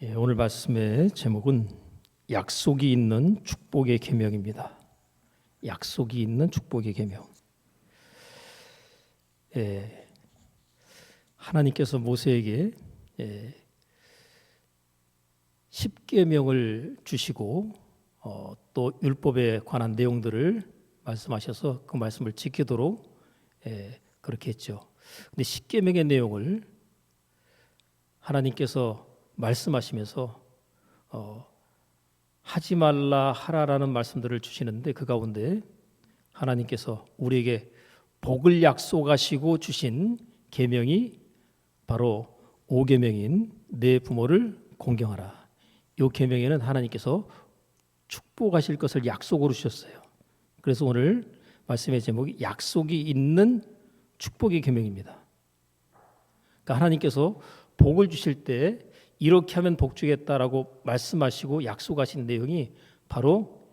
오늘 말씀의 제목은 약속이 있는 축복의 계명입니다. 약속이 있는 축복의 계명. 하나님께서 모세에게 10계명을 주시고 또 율법에 관한 내용들을 말씀하셔서 그 말씀을 지키도록 그렇게 했죠. 근데 10계명의 내용을 하나님께서 말씀하시면서 하지 말라 하라라는 말씀들을 주시는데 그 가운데 하나님께서 우리에게 복을 약속하시고 주신 계명이 바로 5계명인 내 부모를 공경하라. 이 계명에는 하나님께서 축복하실 것을 약속으로 주셨어요. 그래서 오늘 말씀의 제목이 약속이 있는 축복의 계명입니다. 그러니까 하나님께서 복을 주실 때 이렇게 하면 복 주겠다라고 말씀하시고 약속하신 내용이 바로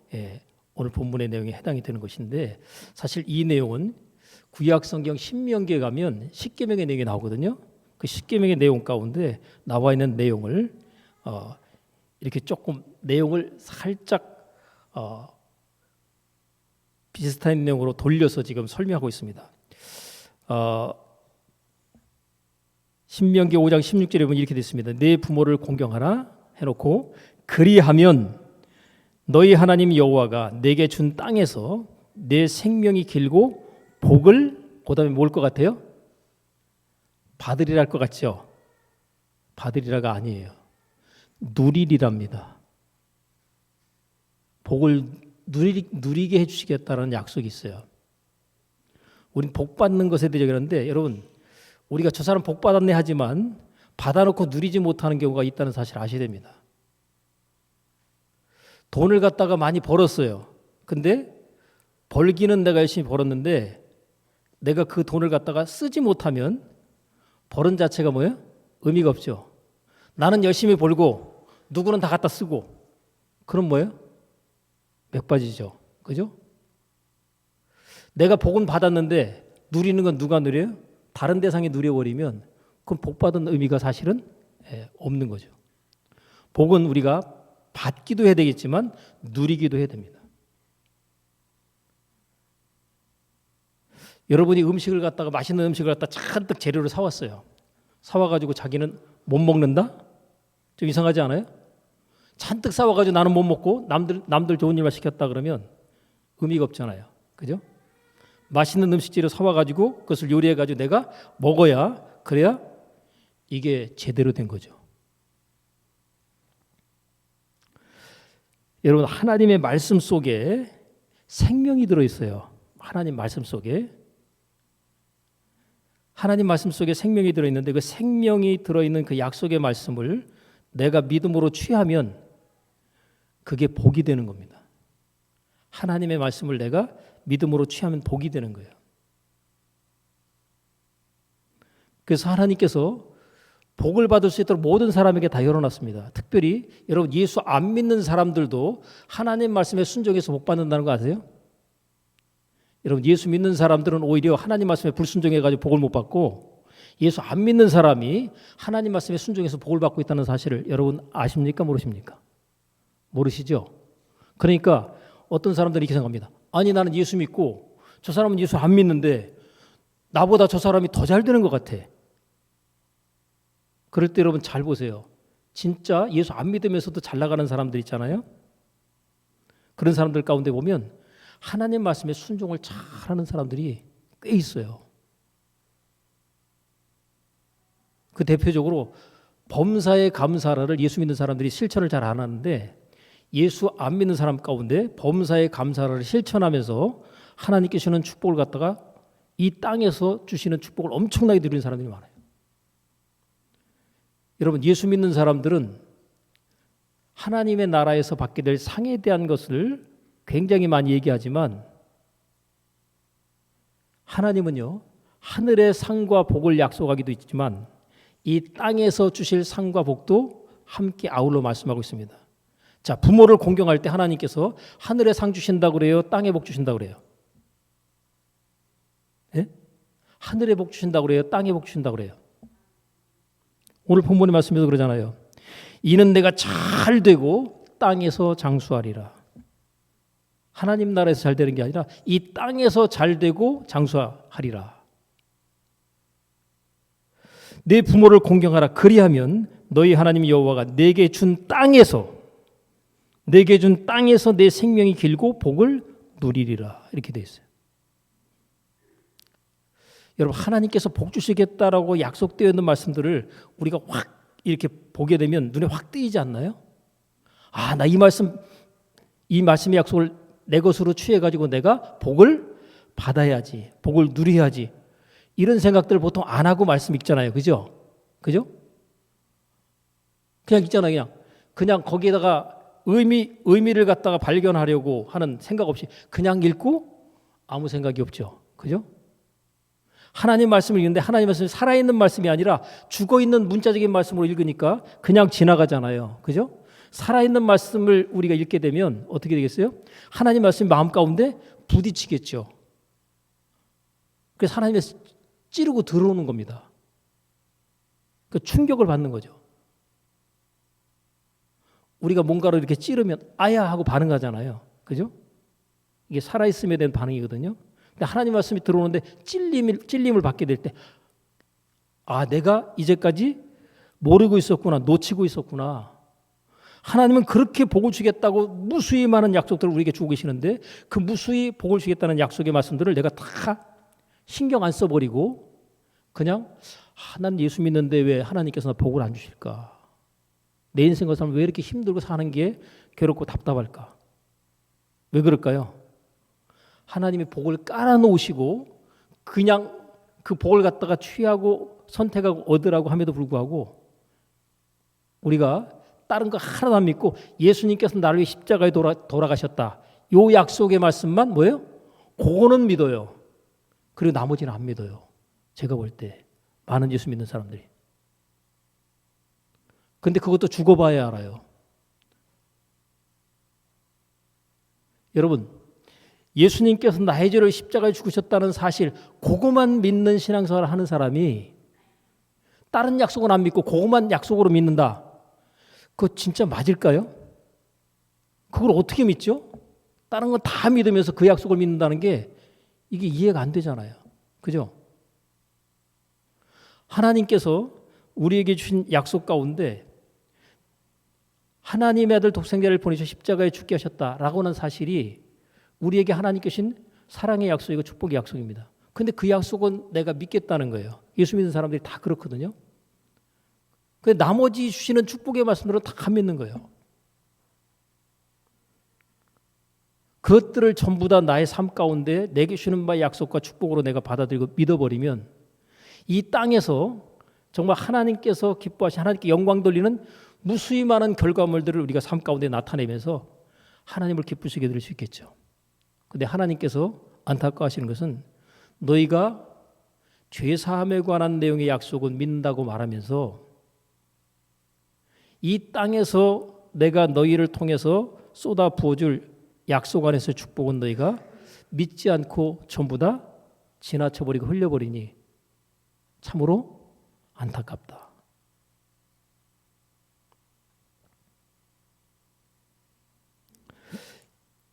오늘 본문의 내용에 해당이 되는 것인데, 사실 이 내용은 구약 성경 신명기에 가면 10계명의 내용이 나오거든요. 그 10계명의 내용 가운데 나와 있는 내용을 이렇게 조금 내용을 살짝 비슷한 내용으로 돌려서 지금 설명하고 있습니다. 신명기 5장 16절에 보면 이렇게 됐습니다. 내 부모를 공경하라 해놓고 그리하면 너희 하나님 여호와가 내게 준 땅에서 내 생명이 길고 복을 그다음에 뭘 것 같아요? 받으리라 할 것 같죠? 받으리라가 아니에요. 누리리랍니다. 복을 누리게 해주시겠다는 약속이 있어요. 우린 복 받는 것에 대해 그러는데 여러분, 우리가 저 사람 복 받았네 하지만 받아놓고 누리지 못하는 경우가 있다는 사실을 아셔야 됩니다. 돈을 갖다가 많이 벌었어요. 근데 벌기는 내가 열심히 벌었는데 내가 그 돈을 갖다가 쓰지 못하면 벌은 자체가 뭐예요? 의미가 없죠. 나는 열심히 벌고 누구는 다 갖다 쓰고 그럼 뭐예요? 맥빠지죠. 그죠? 내가 복은 받았는데 누리는 건 누가 누려요? 다른 대상이 누려버리면 그건 복 받은 의미가 사실은 없는 거죠. 복은 우리가 받기도 해야 되겠지만 누리기도 해야 됩니다. 여러분이 음식을 갖다가 맛있는 음식을 갖다 잔뜩 재료를 사왔어요. 사와가지고 자기는 못 먹는다? 좀 이상하지 않아요? 잔뜩 사와가지고 나는 못 먹고 남들 좋은 일만 시켰다 그러면 의미가 없잖아요. 그죠? 맛있는 음식 재료 사와가지고 그것을 요리해가지고 내가 먹어야, 그래야 이게 제대로 된 거죠. 여러분, 하나님의 말씀 속에 생명이 들어있어요. 하나님 말씀 속에. 하나님 말씀 속에 생명이 들어있는데 그 생명이 들어있는 그 약속의 말씀을 내가 믿음으로 취하면 그게 복이 되는 겁니다. 하나님의 말씀을 내가 믿음으로 취하면 복이 되는 거예요. 그래서 하나님께서 복을 받을 수 있도록 모든 사람에게 다 열어놨습니다. 특별히 여러분, 예수 안 믿는 사람들도 하나님 말씀에 순종해서 복 받는다는 거 아세요? 여러분, 예수 믿는 사람들은 오히려 하나님 말씀에 불순종해가지고 복을 못 받고 예수 안 믿는 사람이 하나님 말씀에 순종해서 복을 받고 있다는 사실을 여러분 아십니까? 모르십니까? 모르시죠? 그러니까 어떤 사람들이 이렇게 생각합니다. 아니, 나는 예수 믿고 저 사람은 예수 안 믿는데 나보다 저 사람이 더 잘 되는 것 같아. 그럴 때 여러분 잘 보세요. 진짜 예수 안 믿으면서도 잘 나가는 사람들 있잖아요. 그런 사람들 가운데 보면 하나님 말씀에 순종을 잘하는 사람들이 꽤 있어요. 그 대표적으로 범사에 감사를 예수 믿는 사람들이 실천을 잘 안 하는데 예수 안 믿는 사람 가운데 범사에 감사를 실천하면서 하나님께 주시는 축복을 갖다가 이 땅에서 주시는 축복을 엄청나게 누리는 사람들이 많아요. 여러분, 예수 믿는 사람들은 하나님의 나라에서 받게 될 상에 대한 것을 굉장히 많이 얘기하지만 하나님은요, 하늘의 상과 복을 약속하기도 있지만 이 땅에서 주실 상과 복도 함께 아울러 말씀하고 있습니다. 자, 부모를 공경할 때 하나님께서 하늘의 상 주신다고 그래요? 땅의 복 주신다고 그래요? 예? 하늘의 복 주신다고 그래요? 땅의 복 주신다고 그래요? 오늘 본문의 말씀에서 그러잖아요. 이는 내가 잘 되고 땅에서 장수하리라. 하나님 나라에서 잘 되는 게 아니라 이 땅에서 잘 되고 장수하리라. 내 부모를 공경하라. 그리하면 너희 하나님 여호와가 내게 준 땅에서 내 생명이 길고 복을 누리리라. 이렇게 되어 있어요. 여러분, 하나님께서 복 주시겠다라고 약속되어 있는 말씀들을 우리가 확 이렇게 보게 되면 눈에 확 띄지 않나요? 아, 나 이 말씀의 약속을 내 것으로 취해가지고 내가 복을 받아야지, 복을 누려야지, 이런 생각들을 보통 안 하고 말씀 읽잖아요. 그죠? 그냥 읽잖아요. 그냥 거기에다가 의미를 갖다가 발견하려고 하는 생각 없이 그냥 읽고 아무 생각이 없죠. 그죠? 하나님 말씀을 읽는데 하나님 말씀이 살아있는 말씀이 아니라 죽어있는 문자적인 말씀으로 읽으니까 그냥 지나가잖아요. 그죠? 살아있는 말씀을 우리가 읽게 되면 어떻게 되겠어요? 하나님 말씀이 마음 가운데 부딪히겠죠. 그래서 하나님의 찌르고 들어오는 겁니다. 그 충격을 받는 거죠. 우리가 뭔가를 이렇게 찌르면 아야 하고 반응하잖아요. 그죠? 이게 살아있음에 대한 반응이거든요. 근데 하나님 말씀이 들어오는데 찔림을 받게 될 때, 아, 내가 이제까지 모르고 있었구나, 놓치고 있었구나. 하나님은 그렇게 복을 주겠다고 무수히 많은 약속들을 우리에게 주고 계시는데 그 무수히 복을 주겠다는 약속의 말씀들을 내가 다 신경 안 써버리고 그냥 난 예수 믿는데 왜 하나님께서 나 복을 안 주실까? 내 인생과 삶을 왜 이렇게 힘들고 사는 게 괴롭고 답답할까? 왜 그럴까요? 하나님이 복을 깔아놓으시고 그냥 그 복을 갖다가 취하고 선택하고 얻으라고 함에도 불구하고 우리가 다른 거 하나도 안 믿고 예수님께서 나를 위해 십자가에 돌아가셨다. 요 약속의 말씀만 뭐예요? 그거는 믿어요. 그리고 나머지는 안 믿어요. 제가 볼 때 많은 예수 믿는 사람들이. 근데 그것도 죽어봐야 알아요. 여러분, 예수님께서 나의 죄를 십자가에 죽으셨다는 사실, 그것만 믿는 신앙생활을 하는 사람이 다른 약속은 안 믿고 그것만 약속으로 믿는다. 그거 진짜 맞을까요? 그걸 어떻게 믿죠? 다른 건 다 믿으면서 그 약속을 믿는다는 게 이게 이해가 안 되잖아요. 그죠? 하나님께서 우리에게 주신 약속 가운데 하나님의 아들 독생자를 보내셔 십자가에 죽게 하셨다라고 하는 사실이 우리에게 하나님께 주신 사랑의 약속이고 축복의 약속입니다. 그런데 그 약속은 내가 믿겠다는 거예요. 예수 믿는 사람들이 다 그렇거든요. 근데 나머지 주시는 축복의 말씀들은 다 안 믿는 거예요. 그것들을 전부 다 나의 삶 가운데 내게 주시는 바의 약속과 축복으로 내가 받아들이고 믿어버리면 이 땅에서 정말 하나님께서 기뻐하신 하나님께 영광 돌리는 무수히 많은 결과물들을 우리가 삶 가운데 나타내면서 하나님을 기쁘시게 드릴 수 있겠죠. 그런데 하나님께서 안타까워하시는 것은 너희가 죄사함에 관한 내용의 약속은 믿는다고 말하면서 이 땅에서 내가 너희를 통해서 쏟아 부어줄 약속 안에서의 축복은 너희가 믿지 않고 전부 다 지나쳐버리고 흘려버리니 참으로 안타깝다.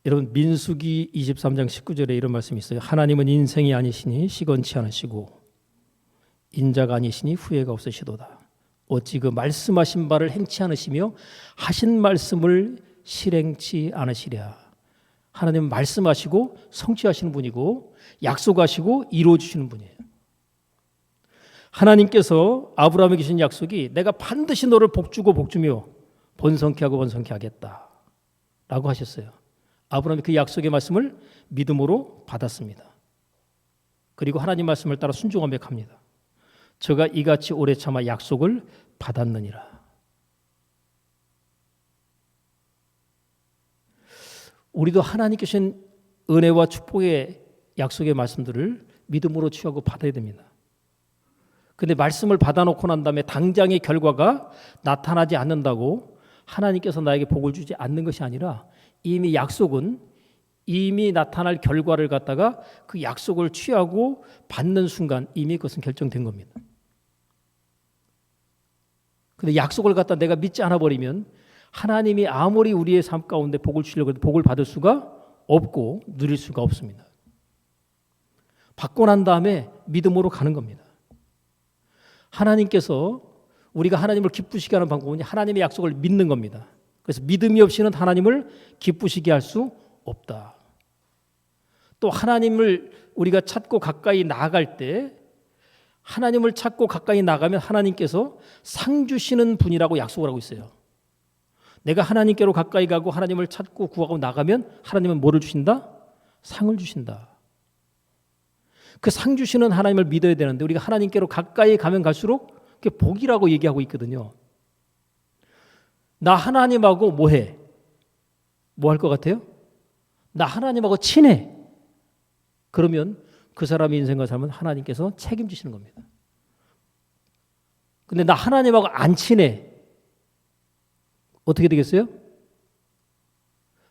여러분, 민수기 23장 19절에 이런 말씀이 있어요. 하나님은 인생이 아니시니 시건치 않으시고 인자가 아니시니 후회가 없으시도다. 어찌 그 말씀하신 바를 행치 않으시며 하신 말씀을 실행치 않으시랴. 하나님은 말씀하시고 성취하시는 분이고 약속하시고 이루어주시는 분이에요. 하나님께서 아브라함에게 주신 약속이 내가 반드시 너를 복주고 복주며 번성케 하고 번성케 하겠다 라고 하셨어요. 아브라함이 그 약속의 말씀을 믿음으로 받았습니다. 그리고 하나님 말씀을 따라 순종하며 갑니다. 저가 이같이 오래 참아 약속을 받았느니라. 우리도 하나님께 주신 은혜와 축복의 약속의 말씀들을 믿음으로 취하고 받아야 됩니다. 그런데 말씀을 받아놓고 난 다음에 당장의 결과가 나타나지 않는다고 하나님께서 나에게 복을 주지 않는 것이 아니라 이미 약속은 이미 나타날 결과를 갖다가 그 약속을 취하고 받는 순간 이미 그것은 결정된 겁니다. 근데 약속을 갖다 내가 믿지 않아 버리면 하나님이 아무리 우리의 삶 가운데 복을 주려고 해도 복을 받을 수가 없고 누릴 수가 없습니다. 받고 난 다음에 믿음으로 가는 겁니다. 하나님께서 우리가 하나님을 기쁘시게 하는 방법은 하나님의 약속을 믿는 겁니다. 그래서 믿음이 없이는 하나님을 기쁘시게 할 수 없다. 또 하나님을 우리가 찾고 가까이 나아갈 때 하나님을 찾고 가까이 나가면 하나님께서 상 주시는 분이라고 약속을 하고 있어요. 내가 하나님께로 가까이 가고 하나님을 찾고 구하고 나가면 하나님은 뭐를 주신다? 상을 주신다. 그 상 주시는 하나님을 믿어야 되는데 우리가 하나님께로 가까이 가면 갈수록 그게 복이라고 얘기하고 있거든요. 나 하나님하고 뭐해? 뭐 할 것 같아요? 나 하나님하고 친해. 그러면 그 사람의 인생과 삶은 하나님께서 책임지시는 겁니다. 근데 나 하나님하고 안 친해. 어떻게 되겠어요?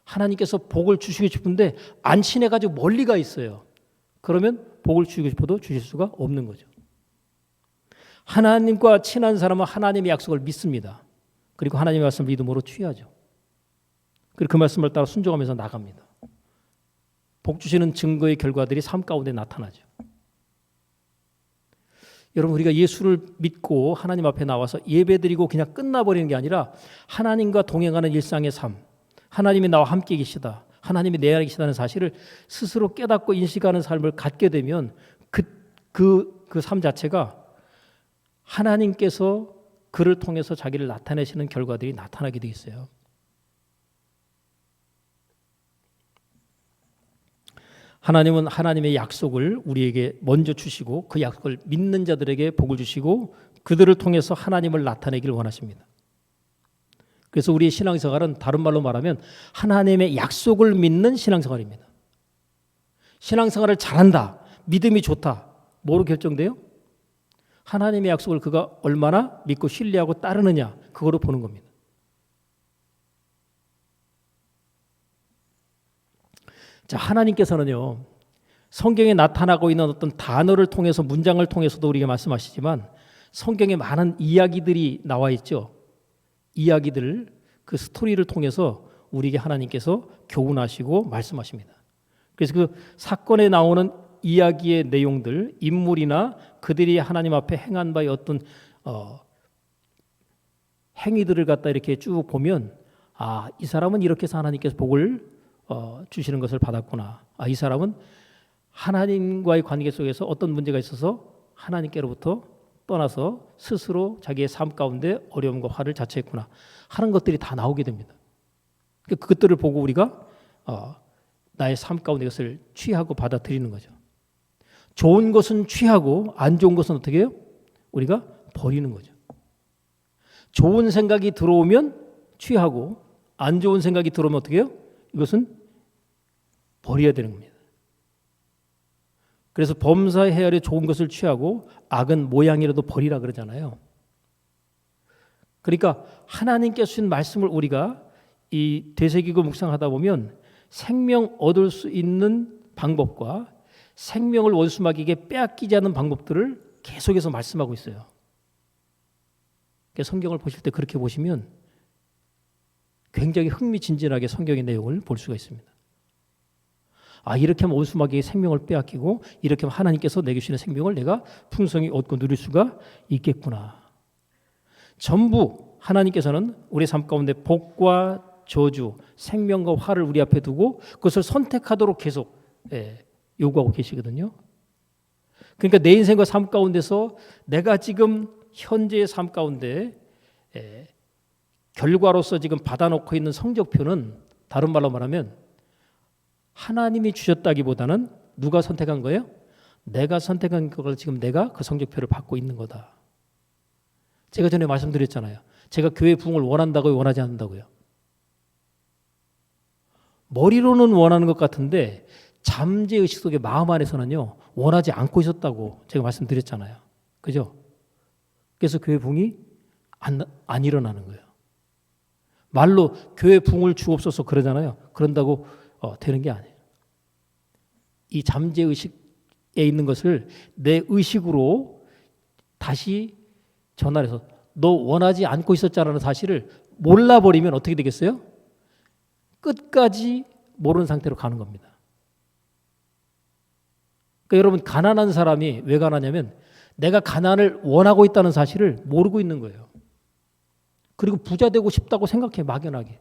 하나님께서 복을 주시고 싶은데 안 친해가지고 멀리 가 있어요. 그러면 복을 주시고 싶어도 주실 수가 없는 거죠. 하나님과 친한 사람은 하나님의 약속을 믿습니다. 그리고 하나님의 말씀을 믿음으로 취하죠. 그리고 그 말씀을 따라 순종하면서 나갑니다. 복 주시는 증거의 결과들이 삶 가운데 나타나죠. 여러분 우리가 예수를 믿고 하나님 앞에 나와서 예배드리고 그냥 끝나버리는 게 아니라 하나님과 동행하는 일상의 삶, 하나님이 나와 함께 계시다, 하나님이 내 안에 계시다는 사실을 스스로 깨닫고 인식하는 삶을 갖게 되면 그 삶 자체가 하나님께서 그를 통해서 자기를 나타내시는 결과들이 나타나게 돼 있어요. 하나님은 하나님의 약속을 우리에게 먼저 주시고 그 약속을 믿는 자들에게 복을 주시고 그들을 통해서 하나님을 나타내기를 원하십니다. 그래서 우리의 신앙생활은 다른 말로 말하면 하나님의 약속을 믿는 신앙생활입니다. 신앙생활을 잘한다, 믿음이 좋다, 뭐로 결정돼요? 하나님의 약속을 그가 얼마나 믿고 신뢰하고 따르느냐, 그거로 보는 겁니다. 자, 하나님께서는요, 성경에 나타나고 있는 어떤 단어를 통해서 문장을 통해서도 우리가 말씀하시지만 성경에 많은 이야기들이 나와 있죠. 이야기들, 그 스토리를 통해서 우리에게 하나님께서 교훈하시고 말씀하십니다. 그래서 그 사건에 나오는 이야기의 내용들, 인물이나 그들이 하나님 앞에 행한 바의 어떤 행위들을 갖다 이렇게 쭉 보면 아, 이 사람은 이렇게 해서 하나님께서 복을 주시는 것을 받았구나. 아, 이 사람은 하나님과의 관계 속에서 어떤 문제가 있어서 하나님께로부터 떠나서 스스로 자기의 삶 가운데 어려움과 화를 자초했구나 하는 것들이 다 나오게 됩니다. 그것들을 보고 우리가 나의 삶 가운데 것을 취하고 받아들이는 거죠. 좋은 것은 취하고 안 좋은 것은 어떻게 해요? 우리가 버리는 거죠. 좋은 생각이 들어오면 취하고 안 좋은 생각이 들어오면 어떻게 해요? 이것은 버려야 되는 겁니다. 그래서 범사의 헤아려 좋은 것을 취하고 악은 모양이라도 버리라 그러잖아요. 그러니까 하나님께서 주신 말씀을 우리가 이 되새기고 묵상하다 보면 생명 얻을 수 있는 방법과 생명을 원수마귀에게 빼앗기지 않는 방법들을 계속해서 말씀하고 있어요. 성경을 보실 때 그렇게 보시면 굉장히 흥미진진하게 성경의 내용을 볼 수가 있습니다. 아, 이렇게 하면 원수마귀에게 생명을 빼앗기고 이렇게 하면 하나님께서 내게 주시는 생명을 내가 풍성히 얻고 누릴 수가 있겠구나. 전부 하나님께서는 우리 삶 가운데 복과 저주, 생명과 화를 우리 앞에 두고 그것을 선택하도록 계속 요구하고 계시거든요. 그러니까 내 인생과 삶 가운데서 내가 지금 현재의 삶 가운데 결과로서 지금 받아놓고 있는 성적표는 다른 말로 말하면 하나님이 주셨다기보다는 누가 선택한 거예요? 내가 선택한 걸 지금 내가 그 성적표를 받고 있는 거다. 제가 전에 말씀드렸잖아요. 제가 교회 부흥을 원한다고요, 원하지 않는다고요? 머리로는 원하는 것 같은데 잠재의식 속에 마음 안에서는요 원하지 않고 있었다고 제가 말씀드렸잖아요. 그죠? 그래서 교회 부흥이 안 일어나는 거예요. 말로 교회 부흥을 주옵소서 그러잖아요. 그런다고 되는 게 아니에요. 이 잠재의식에 있는 것을 내 의식으로 다시 전환해서 너 원하지 않고 있었잖아는 사실을 몰라버리면 어떻게 되겠어요? 끝까지 모르는 상태로 가는 겁니다. 그러니까 여러분, 가난한 사람이 왜 가난하냐면 내가 가난을 원하고 있다는 사실을 모르고 있는 거예요. 그리고 부자 되고 싶다고 생각해, 막연하게.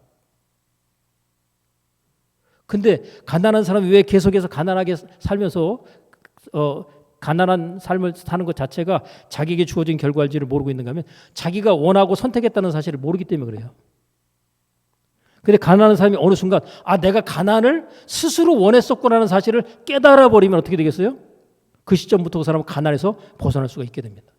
근데 가난한 사람이 왜 계속해서 가난하게 살면서 가난한 삶을 사는 것 자체가 자기에게 주어진 결과일지를 모르고 있는가 하면 자기가 원하고 선택했다는 사실을 모르기 때문에 그래요. 근데 가난한 사람이 어느 순간 내가 가난을 스스로 원했었구나라는 사실을 깨달아 버리면 어떻게 되겠어요? 그 시점부터 그 사람은 가난에서 벗어날 수가 있게 됩니다.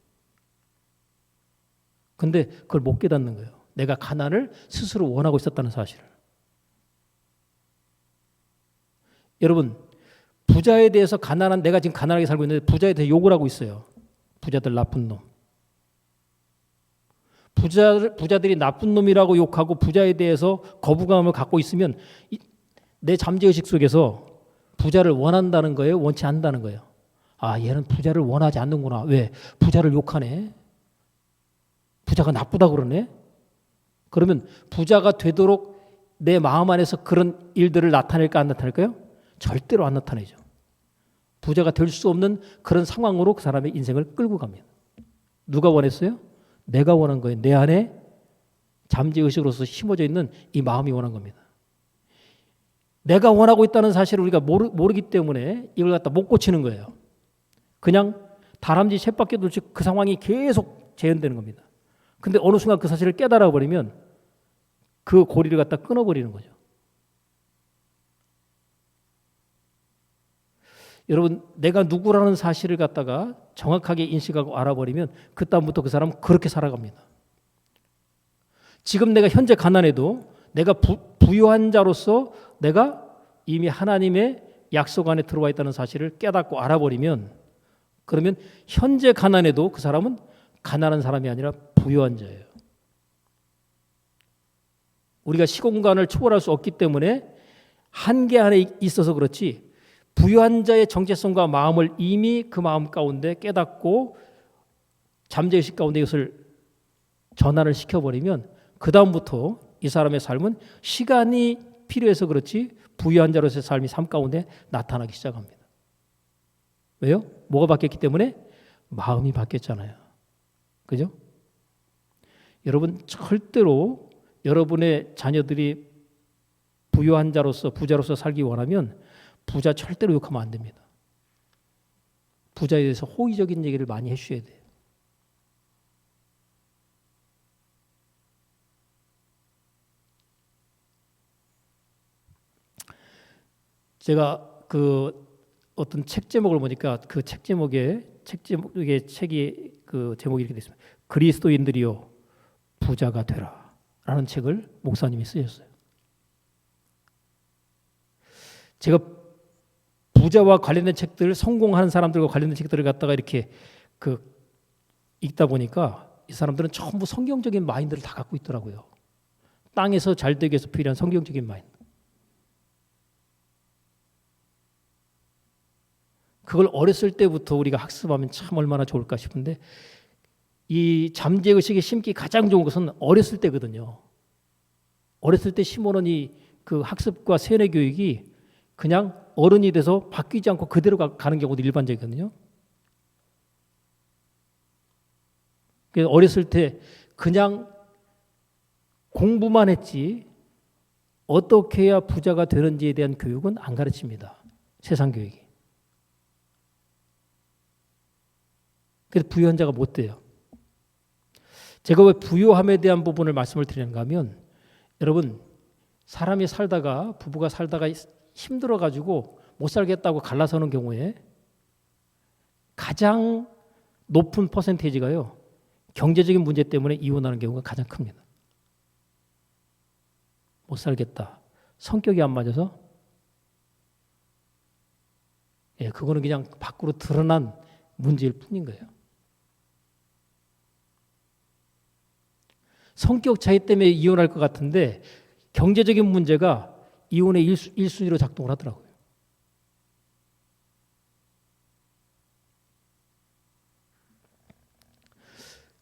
근데 그걸 못 깨닫는 거예요. 내가 가난을 스스로 원하고 있었다는 사실을. 여러분, 부자에 대해서 내가 지금 가난하게 살고 있는데 부자에 대해 욕을 하고 있어요. 부자들 나쁜 놈. 부자들이 나쁜 놈이라고 욕하고 부자에 대해서 거부감을 갖고 있으면 내 잠재의식 속에서 부자를 원한다는 거예요? 원치 않는다는 거예요? 얘는 부자를 원하지 않는구나. 왜? 부자를 욕하네. 부자가 나쁘다 그러네. 그러면 부자가 되도록 내 마음 안에서 그런 일들을 나타낼까 안 나타낼까요? 절대로 안 나타내죠. 부자가 될 수 없는 그런 상황으로 그 사람의 인생을 끌고 갑니다. 누가 원했어요? 내가 원한 거예요. 내 안에 잠재의식으로서 심어져 있는 이 마음이 원한 겁니다. 내가 원하고 있다는 사실을 우리가 모르기 때문에 이걸 갖다 못 고치는 거예요. 그냥 다람쥐 쳇바퀴 돌듯 그 상황이 계속 재현되는 겁니다. 근데 어느 순간 그 사실을 깨달아 버리면 그 고리를 갖다 끊어버리는 거죠. 여러분, 내가 누구라는 사실을 갖다가 정확하게 인식하고 알아버리면 그 다음부터 그 사람은 그렇게 살아갑니다. 지금 내가 현재 가난해도 내가 부유한 자로서 내가 이미 하나님의 약속 안에 들어와 있다는 사실을 깨닫고 알아버리면 그러면 현재 가난해도 그 사람은 가난한 사람이 아니라 부유한 자예요. 우리가 시공간을 초월할 수 없기 때문에 한계 안에 있어서 그렇지 부유한 자의 정체성과 마음을 이미 그 마음 가운데 깨닫고 잠재의식 가운데 이것을 전환을 시켜버리면 그 다음부터 이 사람의 삶은 시간이 필요해서 그렇지 부유한 자로서의 삶이 삶 가운데 나타나기 시작합니다. 왜요? 뭐가 바뀌었기 때문에? 마음이 바뀌었잖아요. 그죠? 여러분, 절대로 여러분의 자녀들이 부유한 자로서 부자로서 살기 원하면 부자 절대로 욕하면 안 됩니다. 부자에 대해서 호의적인 얘기를 많이 해주셔야 돼요. 제가 어떤 책 제목을 보니까 그 책 제목에 책이 그 제목이 이렇게 됐습니다. 그리스도인들이여 부자가 되라라는 책을 목사님이 쓰셨어요. 제가 부자와 관련된 책들, 성공하는 사람들과 관련된 책들을 갖다가 이렇게 읽다 보니까 이 사람들은 전부 성경적인 마인드를 다 갖고 있더라고요. 땅에서 잘 되기 위해서 필요한 성경적인 마인드. 그걸 어렸을 때부터 우리가 학습하면 참 얼마나 좋을까 싶은데 이 잠재의식에 심기 가장 좋은 것은 어렸을 때거든요. 어렸을 때 심어놓은 그 학습과 세뇌 교육이 그냥 어른이 돼서 바뀌지 않고 그대로 가는 경우도 일반적이거든요. 어렸을 때 그냥 공부만 했지 어떻게 해야 부자가 되는지에 대한 교육은 안 가르칩니다. 세상 교육이. 그래서 부유한 자가 못 돼요. 제가 왜 부유함에 대한 부분을 말씀을 드리는가 하면 여러분, 사람이 살다가 부부가 살다가 힘들어가지고 못 살겠다고 갈라서는 경우에 가장 높은 퍼센테이지가요, 경제적인 문제 때문에 이혼하는 경우가 가장 큽니다. 못 살겠다. 성격이 안 맞아서? 그거는 그냥 밖으로 드러난 문제일 뿐인 거예요. 성격 차이 때문에 이혼할 것 같은데 경제적인 문제가 이혼의 1순위로 작동을 하더라고요.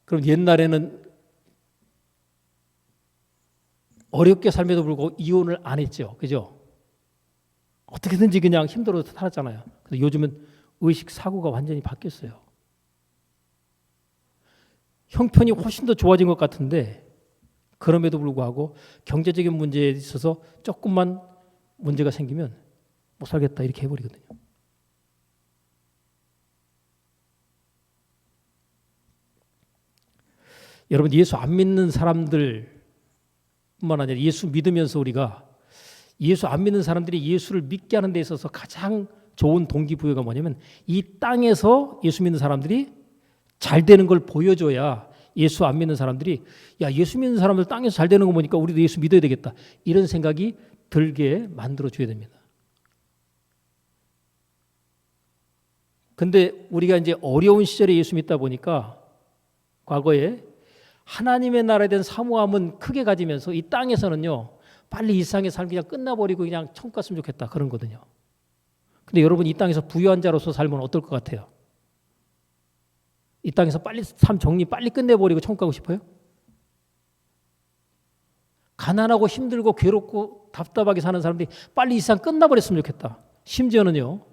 그럼 옛날에는 어렵게 삶에도 불구하고 이혼을 안 했죠. 그죠? 어떻게든지 그냥 힘들어서 살았잖아요. 근데 요즘은 의식 사고가 완전히 바뀌었어요. 형편이 훨씬 더 좋아진 것 같은데 그럼에도 불구하고 경제적인 문제에 있어서 조금만 문제가 생기면 못 살겠다 이렇게 해버리거든요. 여러분 예수 안 믿는 사람들뿐만 아니라 예수 믿으면서 우리가 예수 안 믿는 사람들이 예수를 믿게 하는 데 있어서 가장 좋은 동기부여가 뭐냐면 이 땅에서 예수 믿는 사람들이 잘 되는 걸 보여줘야 예수 안 믿는 사람들이 야 예수 믿는 사람들 땅에서 잘 되는 거 보니까 우리도 예수 믿어야 되겠다 이런 생각이 들게 만들어줘야 됩니다. 근데 우리가 이제 어려운 시절에 예수 믿다 보니까 과거에 하나님의 나라에 대한 사모함은 크게 가지면서 이 땅에서는요 빨리 이 세상의 삶 그냥 끝나버리고 그냥 천국 갔으면 좋겠다 그런 거거든요. 근데 여러분 이 땅에서 부유한 자로서 살면 어떨 것 같아요? 이 땅에서 빨리 삶 정리 빨리 끝내버리고 천국 가고 싶어요? 가난하고 힘들고 괴롭고 답답하게 사는 사람들이 빨리 이 세상 끝나버렸으면 좋겠다. 심지어는요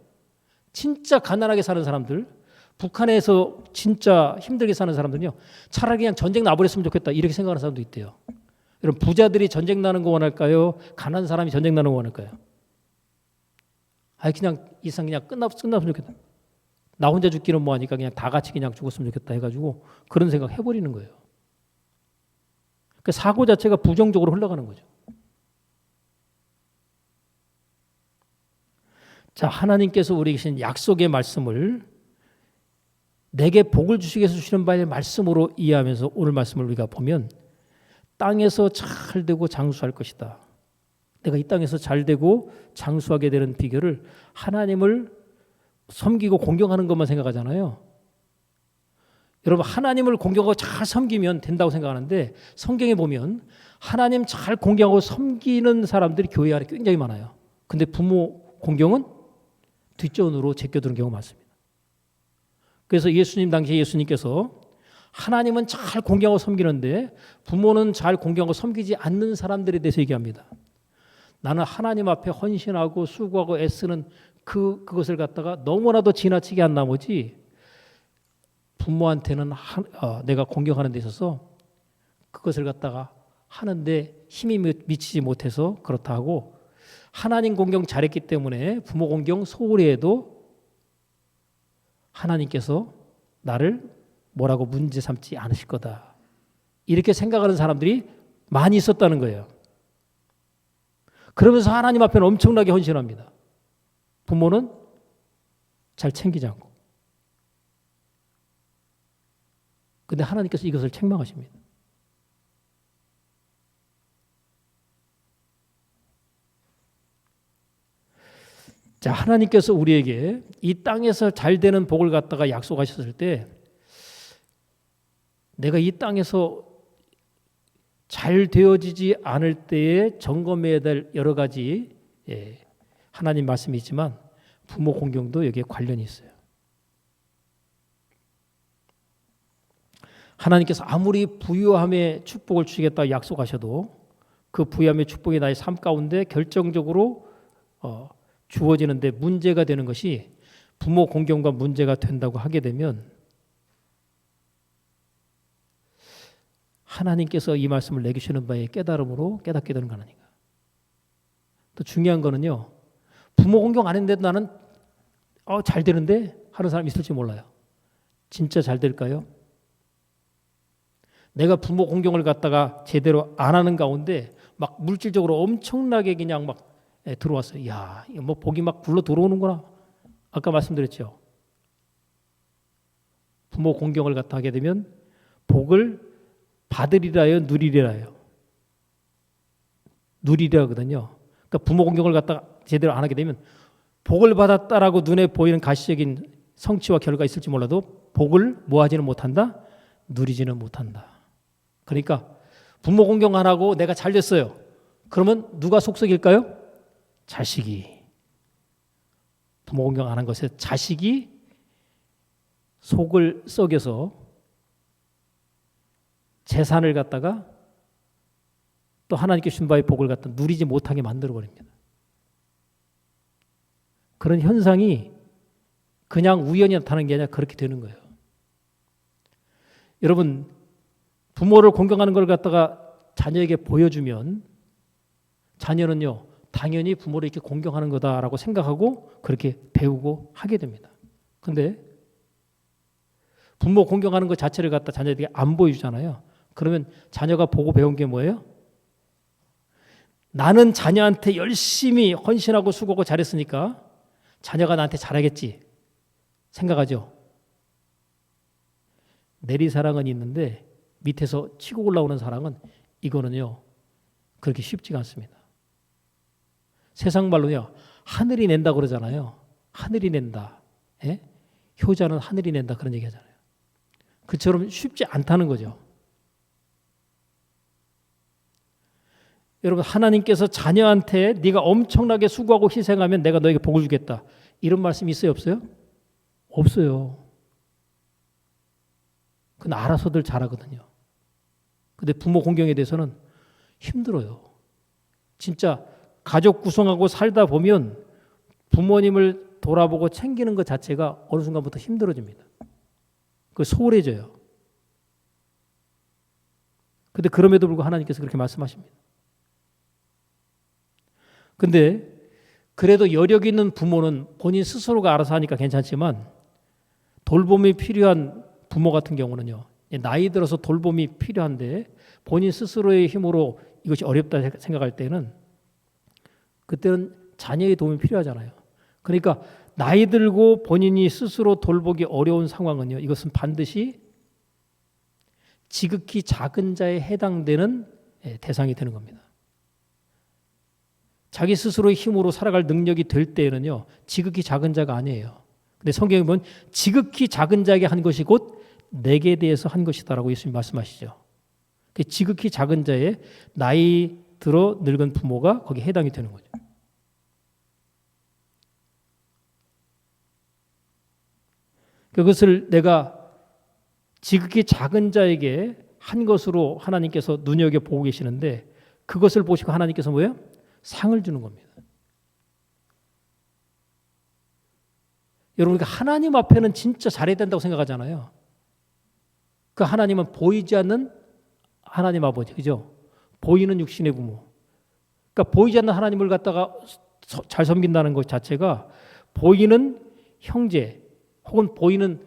진짜 가난하게 사는 사람들 북한에서 진짜 힘들게 사는 사람들은요 차라리 그냥 전쟁 나버렸으면 좋겠다 이렇게 생각하는 사람도 있대요. 여러분 부자들이 전쟁 나는 거 원할까요? 가난한 사람이 전쟁 나는 거 원할까요? 그냥 이 세상 그냥 끝났으면 좋겠다. 나 혼자 죽기는 뭐하니까 그냥 다 같이 그냥 죽었으면 좋겠다 해가지고 그런 생각 해버리는 거예요. 그 사고 자체가 부정적으로 흘러가는 거죠. 자, 하나님께서 우리에게 주신 약속의 말씀을 내게 복을 주시기 위해서 주시는 바의 말씀으로 이해하면서 오늘 말씀을 우리가 보면 땅에서 잘 되고 장수할 것이다. 내가 이 땅에서 잘 되고 장수하게 되는 비결을 하나님을 섬기고 공경하는 것만 생각하잖아요. 여러분 하나님을 공경하고 잘 섬기면 된다고 생각하는데 성경에 보면 하나님 잘 공경하고 섬기는 사람들이 교회 안에 굉장히 많아요. 근데 부모 공경은 뒷전으로 제껴두는 경우가 많습니다. 그래서 예수님 당시에 예수님께서 하나님은 잘 공경하고 섬기는데 부모는 잘 공경하고 섬기지 않는 사람들에 대해서 얘기합니다. 나는 하나님 앞에 헌신하고 수고하고 애쓰는 그것을 갖다가 너무나도 지나치게 한 나머지 부모한테는 내가 공경하는 데 있어서 그것을 갖다가 하는데 힘이 미치지 못해서 그렇다 하고 하나님 공경 잘했기 때문에 부모 공경 소홀히 해도 하나님께서 나를 뭐라고 문제 삼지 않으실 거다. 이렇게 생각하는 사람들이 많이 있었다는 거예요. 그러면서 하나님 앞에는 엄청나게 헌신합니다. 부모는 잘 챙기지 않고. 근데 하나님께서 이것을 책망하십니다. 자, 하나님께서 우리에게 이 땅에서 잘 되는 복을 갖다가 약속하셨을 때 내가 이 땅에서 잘 되어지지 않을 때에 점검해야 될 여러 가지 하나님 말씀이 있지만 부모 공경도 여기에 관련이 있어요. 하나님께서 아무리 부유함의 축복을 주시겠다고 약속하셔도 그 부유함의 축복이 나의 삶 가운데 결정적으로 주어지는데 문제가 되는 것이 부모 공경과 문제가 된다고 하게 되면 하나님께서 이 말씀을 내게 주시는 바에 깨달음으로 깨닫게 되는 거 아닌가. 또 중요한 거는요. 부모 공경 안 했는데도 나는 잘 되는데 하는 사람 있을지 몰라요. 진짜 잘 될까요? 내가 부모 공경을 갖다가 제대로 안 하는 가운데 막 물질적으로 엄청나게 그냥 막 들어왔어요. 야, 뭐 복이 막 굴러 들어오는구나. 아까 말씀드렸죠. 부모 공경을 갖다 하게 되면 복을 받으리라요, 누리리라요. 누리리라거든요. 그러니까 부모 공경을 갖다가 제대로 안 하게 되면 복을 받았다라고 눈에 보이는 가시적인 성취와 결과가 있을지 몰라도 복을 뭐하지는 못한다? 누리지는 못한다. 그러니까 부모 공경 안 하고 내가 잘 됐어요. 그러면 누가 속썩일까요? 자식이. 부모 공경 안 한 것에 자식이 속을 썩여서 재산을 갖다가 또 하나님께 주신 바의 복을 갖다 누리지 못하게 만들어 버립니다. 그런 현상이 그냥 우연히 나타나는 게 아니라 그렇게 되는 거예요. 여러분, 부모를 공경하는 걸 갖다가 자녀에게 보여주면 자녀는요, 당연히 부모를 이렇게 공경하는 거다라고 생각하고 그렇게 배우고 하게 됩니다. 근데 부모 공경하는 것 자체를 갖다 자녀에게 안 보여주잖아요. 그러면 자녀가 보고 배운 게 뭐예요? 나는 자녀한테 열심히 헌신하고 수고하고 잘했으니까 자녀가 나한테 잘하겠지 생각하죠. 내리사랑은 있는데 밑에서 치고 올라오는 사랑은 이거는요 그렇게 쉽지가 않습니다. 세상 말로요 하늘이 낸다 그러잖아요. 하늘이 낸다. 예? 효자는 하늘이 낸다 그런 얘기 하잖아요. 그처럼 쉽지 않다는 거죠. 여러분, 하나님께서 자녀한테 네가 엄청나게 수고하고 희생하면 내가 너에게 복을 주겠다. 이런 말씀 있어요, 없어요? 없어요. 그건 알아서들 잘하거든요. 근데 부모 공경에 대해서는 힘들어요. 진짜 가족 구성하고 살다 보면 부모님을 돌아보고 챙기는 것 자체가 어느 순간부터 힘들어집니다. 그 소홀해져요. 근데 그럼에도 불구하고 하나님께서 그렇게 말씀하십니다. 근데 그래도 여력 있는 부모는 본인 스스로가 알아서 하니까 괜찮지만 돌봄이 필요한 부모 같은 경우는요. 나이 들어서 돌봄이 필요한데 본인 스스로의 힘으로 이것이 어렵다 생각할 때는 그때는 자녀의 도움이 필요하잖아요. 그러니까 나이 들고 본인이 스스로 돌보기 어려운 상황은요. 이것은 반드시 지극히 작은 자에 해당되는 대상이 되는 겁니다. 자기 스스로의 힘으로 살아갈 능력이 될 때에는요. 지극히 작은 자가 아니에요. 근데 성경에 보면 지극히 작은 자에게 한 것이 곧 내게 대해서 한 것이다라고 예수님이 말씀하시죠. 지극히 작은 자의 나이 들어 늙은 부모가 거기에 해당이 되는 거죠. 그것을 내가 지극히 작은 자에게 한 것으로 하나님께서 눈여겨보고 계시는데 그것을 보시고 하나님께서 뭐예요? 상을 주는 겁니다. 여러분, 하나님 앞에는 진짜 잘해야 된다고 생각하잖아요. 그 하나님은 보이지 않는 하나님 아버지, 그죠? 보이는 육신의 부모. 그러니까 보이지 않는 하나님을 갖다가 잘 섬긴다는 것 자체가 보이는 형제 혹은 보이는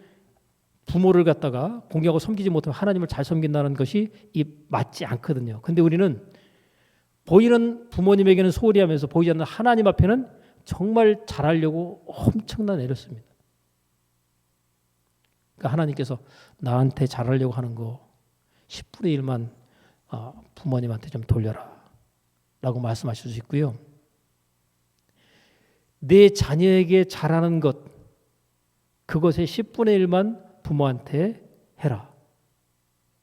부모를 갖다가 공경하고 섬기지 못하면 하나님을 잘 섬긴다는 것이 맞지 않거든요. 근데 우리는 보이는 부모님에게는 소홀히 하면서 보이지 않는 하나님 앞에는 정말 잘하려고 엄청난 애를 씁니다. 그러니까 하나님께서 나한테 잘하려고 하는 거 10분의 1만 부모님한테 좀 돌려라 라고 말씀하실 수 있고요. 내 자녀에게 잘하는 것 그것의 10분의 1만 부모한테 해라.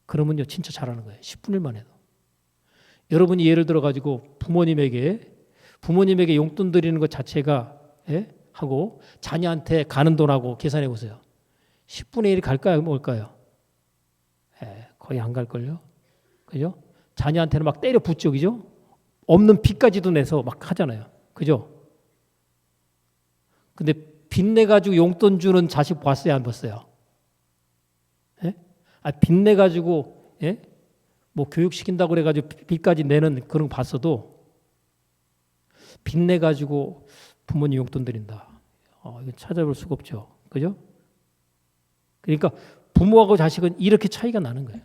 그러면요 진짜 잘하는 거예요. 10분의 1만 해도. 여러분이 예를 들어 가지고 부모님에게 용돈 드리는 것 자체가 하고 자녀한테 가는 돈하고 계산해 보세요. 10분의 1이 갈까요? 뭘까요? 거의 안 갈걸요. 그죠? 자녀한테는 막 때려 붙죠. 그죠? 없는 빚까지도 내서 막 하잖아요. 그죠? 근데 빚내 가지고 용돈 주는 자식 봤어요? 안 봤어요? 빚내 가지고 뭐 교육시킨다고 그래가지고 빚까지 내는 그런 거 봤어도 빚내 가지고 부모님 용돈 드린다. 이거 찾아볼 수가 없죠. 그죠? 그러니까 부모하고 자식은 이렇게 차이가 나는 거예요.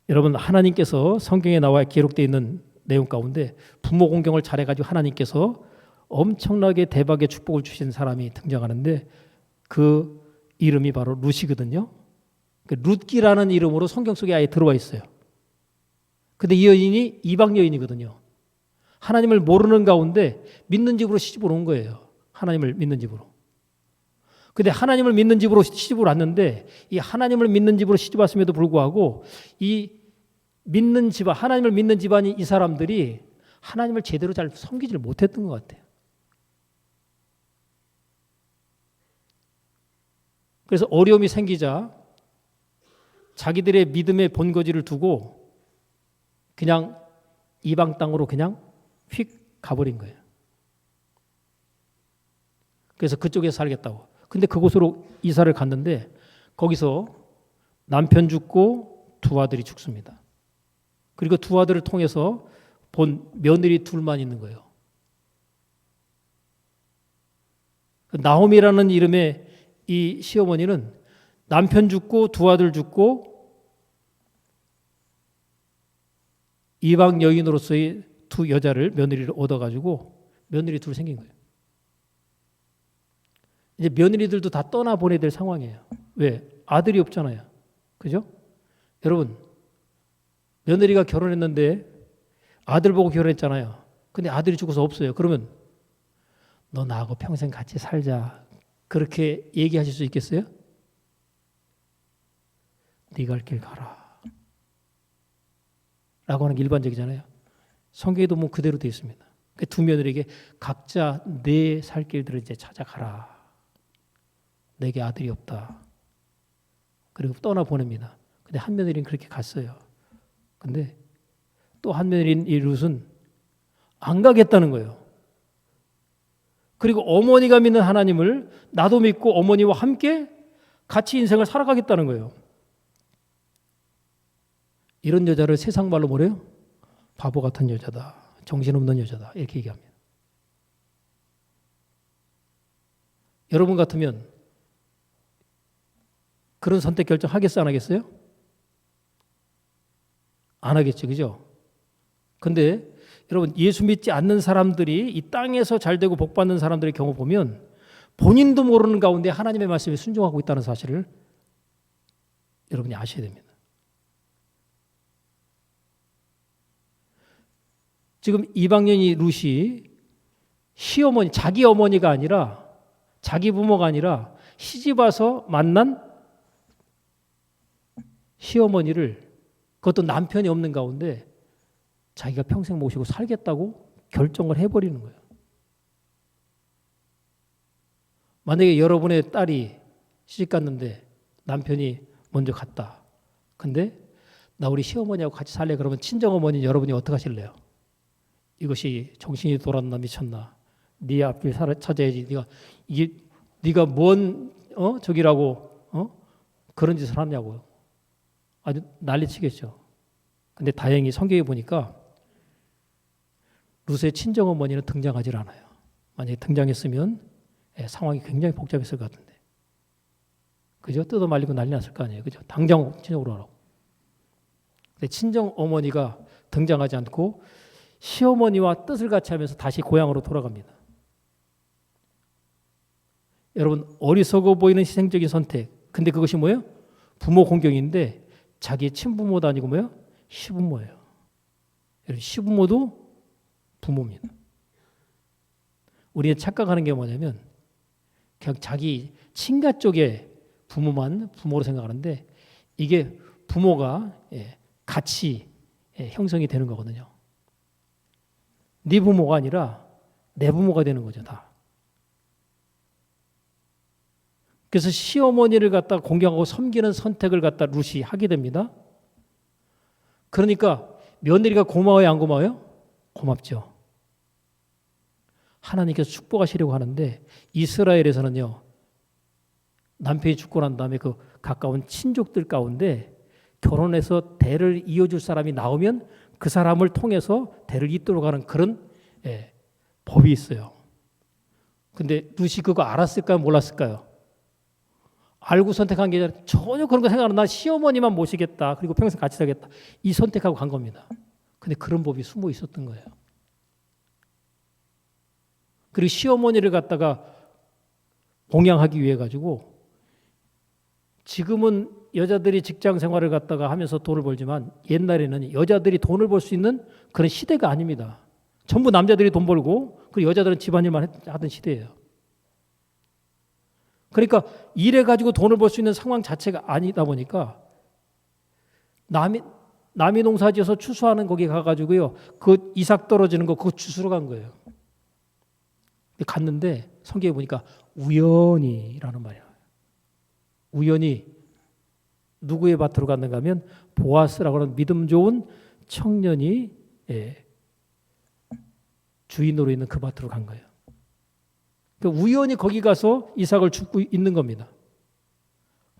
여러분, 하나님께서 성경에 나와 기록되어 있는 내용 가운데 부모 공경을 잘해가지고 하나님께서 엄청나게 대박의 축복을 주신 사람이 등장하는데 그 이름이 바로 룻이거든요. 룻기라는 이름으로 성경 속에 아예 들어와 있어요. 근데 이 여인이 이방 여인이거든요. 하나님을 모르는 가운데 믿는 집으로 시집을 온 거예요. 하나님을 믿는 집으로. 근데 하나님을 믿는 집으로 시집을 왔는데 이 하나님을 믿는 집으로 시집 왔음에도 불구하고 이 믿는 집안, 하나님을 믿는 집안이 이 사람들이 하나님을 제대로 잘 섬기지를 못했던 것 같아요. 그래서 어려움이 생기자 자기들의 믿음의 본거지를 두고 그냥 이방 땅으로 그냥 휙 가버린 거예요. 그래서 그쪽에서 살겠다고. 근데 그곳으로 이사를 갔는데 거기서 남편 죽고 두 아들이 죽습니다. 그리고 두 아들을 통해서 본 며느리 둘만 있는 거예요. 나홈이라는 이름의 이 시어머니는 남편 죽고 두 아들 죽고 이방 여인으로서의 두 여자를 며느리를 얻어가지고 며느리 둘 생긴 거예요. 이제 며느리들도 다 떠나보내야 될 상황이에요. 왜? 아들이 없잖아요. 그죠? 여러분, 며느리가 결혼했는데 아들 보고 결혼했잖아요. 근데 아들이 죽어서 없어요. 그러면 너 나하고 평생 같이 살자. 그렇게 얘기하실 수 있겠어요? 네가 갈 길 가라. 라고 하는 게 일반적이잖아요. 성경에도 뭐 그대로 되어 있습니다. 두 며느리에게 각자 내 살 길들을 이제 찾아가라. 내게 아들이 없다. 그리고 떠나보냅니다. 근데 한 며느리는 그렇게 갔어요. 근데 또 한 며느리인 이 룻은 안 가겠다는 거예요. 그리고 어머니가 믿는 하나님을 나도 믿고 어머니와 함께 같이 인생을 살아가겠다는 거예요. 이런 여자를 세상 말로 뭐래요? 바보 같은 여자다. 정신없는 여자다. 이렇게 얘기합니다. 여러분 같으면 그런 선택 결정 하겠어요? 안 하겠어요? 안 하겠죠. 그죠? 근데 여러분 예수 믿지 않는 사람들이 이 땅에서 잘되고 복받는 사람들의 경우 보면 본인도 모르는 가운데 하나님의 말씀에 순종하고 있다는 사실을 여러분이 아셔야 됩니다. 지금 이방인이 룻이 시어머니, 자기 어머니가 아니라 자기 부모가 아니라 시집 와서 만난 시어머니를 그것도 남편이 없는 가운데 자기가 평생 모시고 살겠다고 결정을 해버리는 거예요. 만약에 여러분의 딸이 시집 갔는데 남편이 먼저 갔다. 근데 나 우리 시어머니하고 같이 살래 그러면 친정어머니 여러분이 어떻게 하실래요? 이것이 정신이 돌았나 미쳤나? 네 앞길 찾아야지. 네가 뭔 저기라고 그런 짓을 하냐고요. 아주 난리치겠죠. 근데 다행히 성경에 보니까 룻의 친정어머니는 등장하지 않아요. 만약에 등장했으면 상황이 굉장히 복잡했을 것 같은데. 그죠? 뜯어 말리고 난리 났을 거 아니에요. 그죠? 당장 친정으로 하라고. 근데 친정어머니가 등장하지 않고 시어머니와 뜻을 같이 하면서 다시 고향으로 돌아갑니다. 여러분 어리석어 보이는 희생적인 선택. 근데 그것이 뭐예요? 부모 공경인데 자기의 친부모도 아니고 뭐예요? 시부모예요. 여러분 시부모도 부모입니다. 우리가 착각하는 게 뭐냐면 그냥 자기 친가 쪽의 부모만 부모로 생각하는데 이게 부모가 같이 형성이 되는 거거든요. 네 부모가 아니라 내 부모가 되는 거죠, 다. 그래서 시어머니를 갖다 공경하고 섬기는 선택을 갖다 룻이 하게 됩니다. 그러니까 며느리가 고마워요, 안 고마워요? 고맙죠. 하나님께서 축복하시려고 하는데 이스라엘에서는요. 남편이 죽고 난 다음에 그 가까운 친족들 가운데 결혼해서 대를 이어줄 사람이 나오면 그 사람을 통해서 대를 잇도록 하는 그런 법이 있어요. 근데 룻이 그거 알았을까요? 몰랐을까요? 알고 선택한 게 아니라 전혀 그런 거 생각 안 하고 나 시어머니만 모시겠다. 그리고 평생 같이 살겠다. 이 선택하고 간 겁니다. 근데 그런 법이 숨어 있었던 거예요. 그리고 시어머니를 갖다가 봉양하기 위해 가지고 지금은 여자들이 직장 생활을 갖다가 하면서 돈을 벌지만 옛날에는 여자들이 돈을 벌 수 있는 그런 시대가 아닙니다. 전부 남자들이 돈 벌고 그리고 여자들은 집안일만 하던 시대예요. 그러니까 일해 가지고 돈을 벌 수 있는 상황 자체가 아니다 보니까 남이 농사지어서 추수하는 거기 가가지고요. 그 이삭 떨어지는 거 그거 주스러 간 거예요. 갔는데 성경에 보니까 우연히라는 말이야. 우연히 누구의 밭으로 갔는가 하면 보아스라고 하는 믿음 좋은 청년이 주인으로 있는 그 밭으로 간 거예요. 그러니까 우연히 거기 가서 이삭을 줍고 있는 겁니다.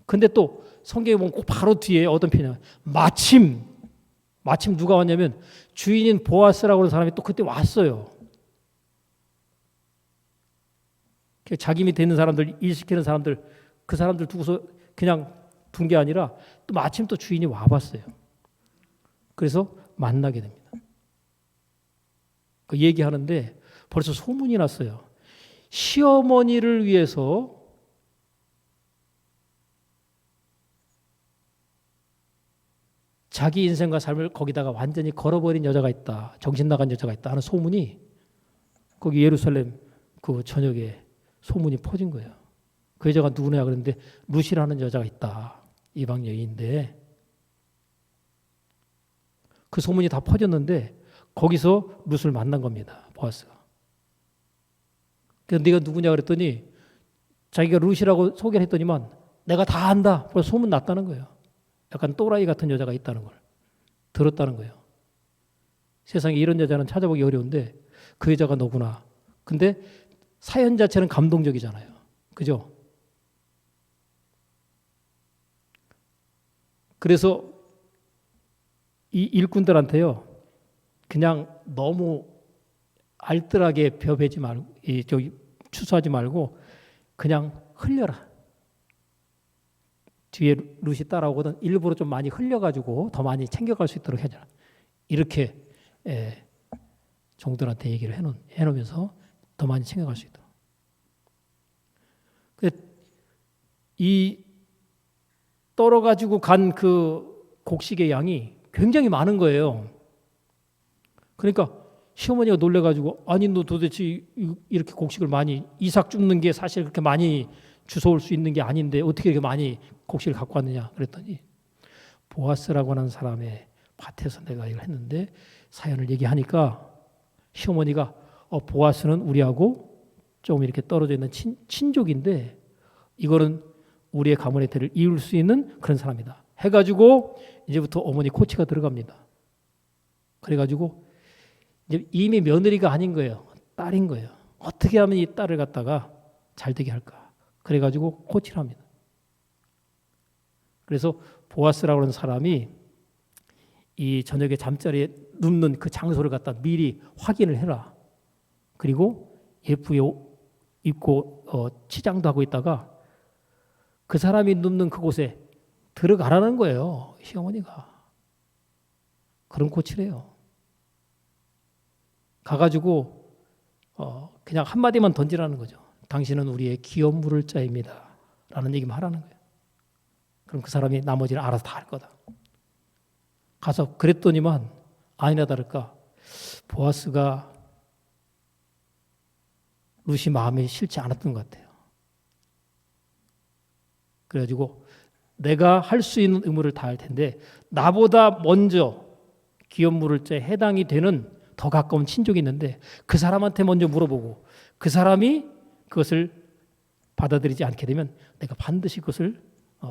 근데 또 성경에 보면 꼭 바로 뒤에 어떤 표현이냐면 마침 누가 왔냐면 주인인 보아스라고 하는 사람이 또 그때 왔어요. 자기 밑에 있는 사람들, 일 시키는 사람들, 그 사람들 두고서 그냥 둔 게 아니라 또 마침 또 주인이 와봤어요. 그래서 만나게 됩니다. 그 얘기하는데 벌써 소문이 났어요. 시어머니를 위해서 자기 인생과 삶을 거기다가 완전히 걸어버린 여자가 있다. 정신 나간 여자가 있다 하는 소문이 거기 예루살렘 그 전역에 소문이 퍼진 거예요. 그 여자가 누구냐 그랬는데 루시라는 여자가 있다. 이방 여인인데 그 소문이 다 퍼졌는데 거기서 룻을 만난 겁니다. 보아스가. 그래서 네가 누구냐 그랬더니 자기가 룻이라고 소개를 했더니만 내가 다 안다. 벌써 소문 났다는 거예요. 약간 또라이 같은 여자가 있다는 걸 들었다는 거예요. 세상에 이런 여자는 찾아보기 어려운데 그 여자가 너구나. 근데 사연 자체는 감동적이잖아요. 그죠? 그래서 이 일꾼들한테요. 그냥 너무 알뜰하게 벼베지 말고 추수하지 말고 그냥 흘려라. 뒤에 룻이 따라오거든 일부러 좀 많이 흘려가지고 더 많이 챙겨갈 수 있도록 해줘라. 이렇게 종들한테 얘기를 해놓으면서 더 많이 챙겨갈 수 있도록. 이 떨어가지고 간 그 곡식의 양이 굉장히 많은 거예요. 그러니까 시어머니가 놀래가지고 아니 너 도대체 이렇게 곡식을 많이 이삭 줍는 게 사실 그렇게 많이 주워올 수 있는 게 아닌데 어떻게 이렇게 많이 곡식을 갖고 왔느냐 그랬더니 보아스라고 하는 사람의 밭에서 내가 이걸 했는데 사연을 얘기하니까 시어머니가 보아스는 우리하고 조금 이렇게 떨어져 있는 친족인데 이거는 우리의 가문의 대를 이을 수 있는 그런 사람이다 해가지고 이제부터 어머니 코치가 들어갑니다. 그래가지고 이제 이미 며느리가 아닌 거예요. 딸인 거예요. 어떻게 하면 이 딸을 갖다가 잘 되게 할까. 그래가지고 코치를 합니다. 그래서 보아스라고 하는 사람이 이 저녁에 잠자리에 눕는 그 장소를 갖다 미리 확인을 해라. 그리고 예쁘게 입고 치장도 하고 있다가 그 사람이 눕는 그곳에 들어가라는 거예요. 시어머니가. 그런 코치래요. 가가지고 그냥 한마디만 던지라는 거죠. 당신은 우리의 기업 물을 자입니다. 라는 얘기만 하라는 거예요. 그럼 그 사람이 나머지는 알아서 다 할 거다. 가서 그랬더니만 아니나 다를까 보아스가 룻이 마음에 싫지 않았던 것 같아요. 그래가지고 내가 할 수 있는 의무를 다할 텐데 나보다 먼저 기업 물을 자에 해당이 되는 더 가까운 친족이 있는데 그 사람한테 먼저 물어보고 그 사람이 그것을 받아들이지 않게 되면 내가 반드시 그것을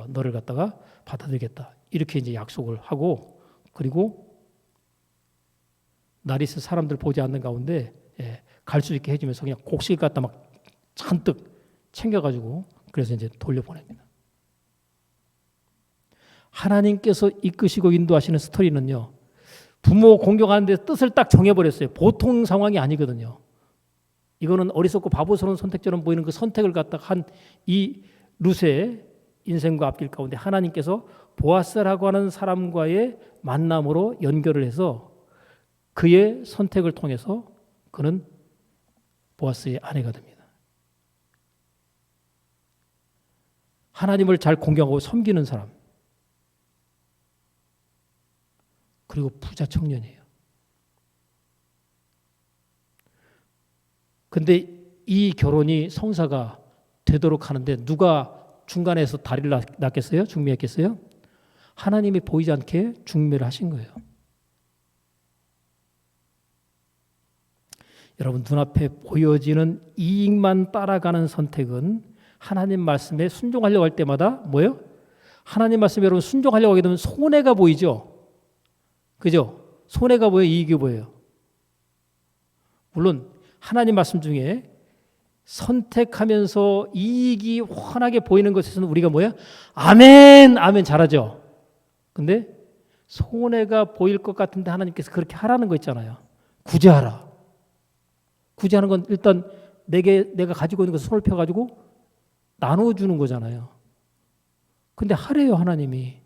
너를 갖다가 받아들이겠다. 이렇게 이제 약속을 하고 그리고 나리스 사람들 보지 않는 가운데 갈 수 있게 해주면서 그냥 곡식 갖다 막 잔뜩 챙겨가지고 그래서 이제 돌려보냅니다. 하나님께서 이끄시고 인도하시는 스토리는요. 부모 공경하는데 뜻을 딱 정해버렸어요. 보통 상황이 아니거든요. 이거는 어리석고 바보스러운 선택처럼 보이는 그 선택을 갖다가 한 이 룻의 인생과 앞길 가운데 하나님께서 보아스라고 하는 사람과의 만남으로 연결을 해서 그의 선택을 통해서 그는 보아스의 아내가 됩니다. 하나님을 잘 공경하고 섬기는 사람 그리고 부자 청년이에요. 근데 이 결혼이 성사가 되도록 하는데 누가 중간에서 다리를 놨겠어요? 중매했겠어요? 하나님이 보이지 않게 중매를 하신 거예요. 여러분 눈앞에 보여지는 이익만 따라가는 선택은 하나님 말씀에 순종하려고 할 때마다 뭐예요? 하나님 말씀에 여러분 순종하려고 하게 되면 손해가 보이죠. 그죠? 손해가 보여, 이익이 보여요. 물론 하나님 말씀 중에 선택하면서 이익이 환하게 보이는 것에서는 우리가 뭐야? 아멘, 아멘 잘하죠. 근데 손해가 보일 것 같은데 하나님께서 그렇게 하라는 거 있잖아요. 구제하라. 구제하는 건 일단 내가 가지고 있는 것을 손을 펴가지고 나눠주는 거잖아요. 근데 하래요, 하나님이.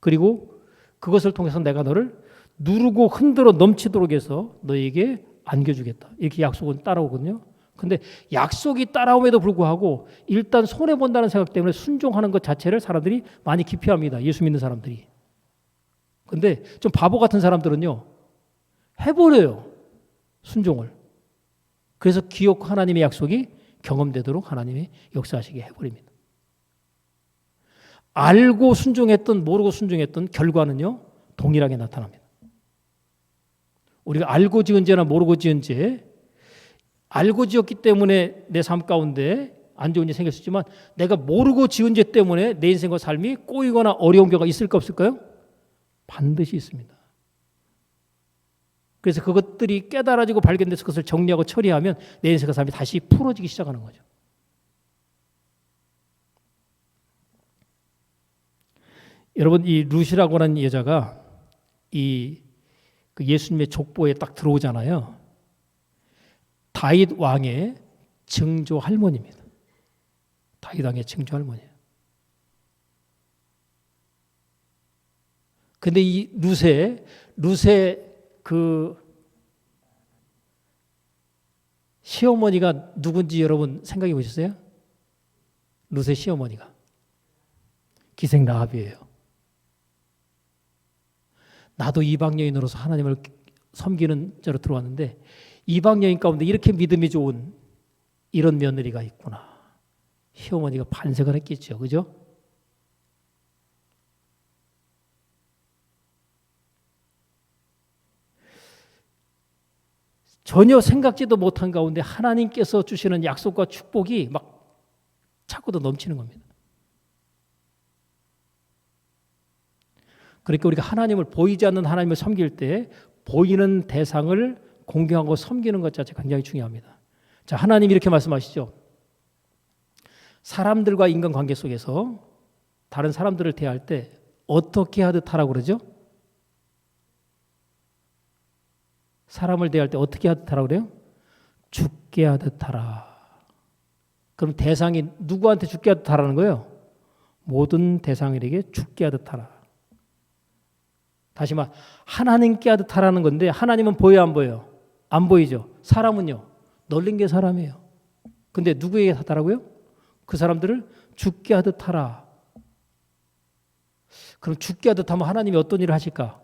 그리고 그것을 통해서 내가 너를 누르고 흔들어 넘치도록 해서 너에게 안겨주겠다. 이렇게 약속은 따라오거든요. 근데 약속이 따라옴에도 불구하고 일단 손해본다는 생각 때문에 순종하는 것 자체를 사람들이 많이 기피합니다. 예수 믿는 사람들이. 근데 좀 바보 같은 사람들은요, 해버려요. 순종을. 그래서 기어코 하나님의 약속이 경험되도록 하나님이 역사하시게 해버립니다. 알고 순종했던 모르고 순종했던 결과는요, 동일하게 나타납니다. 우리가 알고 지은 죄나 모르고 지은 죄, 알고 지었기 때문에 내 삶 가운데 안 좋은 일이 생길 수 있지만 내가 모르고 지은 죄 때문에 내 인생과 삶이 꼬이거나 어려운 경우가 있을까 없을까요? 반드시 있습니다. 그래서 그것들이 깨달아지고 발견돼서 그것을 정리하고 처리하면 내 인생과 삶이 다시 풀어지기 시작하는 거죠. 여러분, 이 룻이라고 하는 여자가 그 예수님의 족보에 딱 들어오잖아요. 다윗 왕의 증조 할머니입니다. 다윗 왕의 증조 할머니예요. 근데 이 룻의 그 시어머니가 누군지 여러분 생각해 보셨어요? 룻의 시어머니가 기생 라합이에요. 나도 이방 여인으로서 하나님을 섬기는 자로 들어왔는데 이방 여인 가운데 이렇게 믿음이 좋은 이런 며느리가 있구나. 시어머니가 반색을 했겠죠. 그죠? 전혀 생각지도 못한 가운데 하나님께서 주시는 약속과 축복이 막 차고도 넘치는 겁니다. 그러니까 우리가 하나님을 보이지 않는 하나님을 섬길 때 보이는 대상을 공경하고 섬기는 것 자체가 굉장히 중요합니다. 자, 하나님이 이렇게 말씀하시죠. 사람들과 인간관계 속에서 다른 사람들을 대할 때 어떻게 하듯 하라고 그러죠? 사람을 대할 때 어떻게 하듯 하라고 그래요? 죽게 하듯 하라. 그럼 대상이 누구한테 죽게 하듯 하라는 거예요? 모든 대상들에게 죽게 하듯 하라. 다시 말 하나님께 하듯 하라는 건데 하나님은 보여요, 안 보여요? 안 보이죠. 사람은요. 널린 게 사람이에요. 근데 누구에게 하라고요? 그 사람들을 죽게 하듯 하라. 그럼 죽게 하듯 하면 하나님이 어떤 일을 하실까?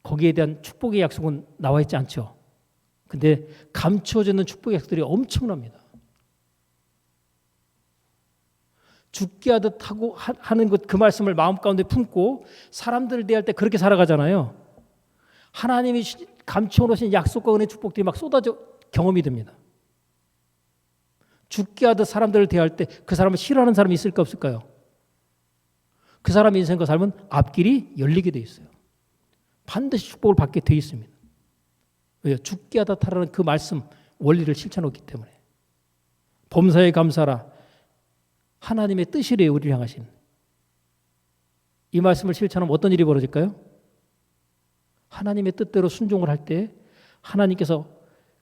거기에 대한 축복의 약속은 나와 있지 않죠. 근데 감추어지는 축복의 약속들이 엄청납니다. 죽게 하듯 하고 하는 것, 그 말씀을 마음 가운데 품고 사람들을 대할 때 그렇게 살아가잖아요. 하나님이 감추어 놓으신 약속과 은혜 축복들이 막 쏟아져 경험이 됩니다. 죽게 하듯 사람들을 대할 때 그 사람을 싫어하는 사람이 있을까 없을까요? 그 사람의 인생과 삶은 앞길이 열리게 돼 있어요. 반드시 축복을 받게 돼 있습니다. 왜요? 죽게 하다 타라는 그 말씀 원리를 실천했기 때문에. 범사에 감사라. 하나님의 뜻이래요. 우리를 향하신. 이 말씀을 실천하면 어떤 일이 벌어질까요? 하나님의 뜻대로 순종을 할 때 하나님께서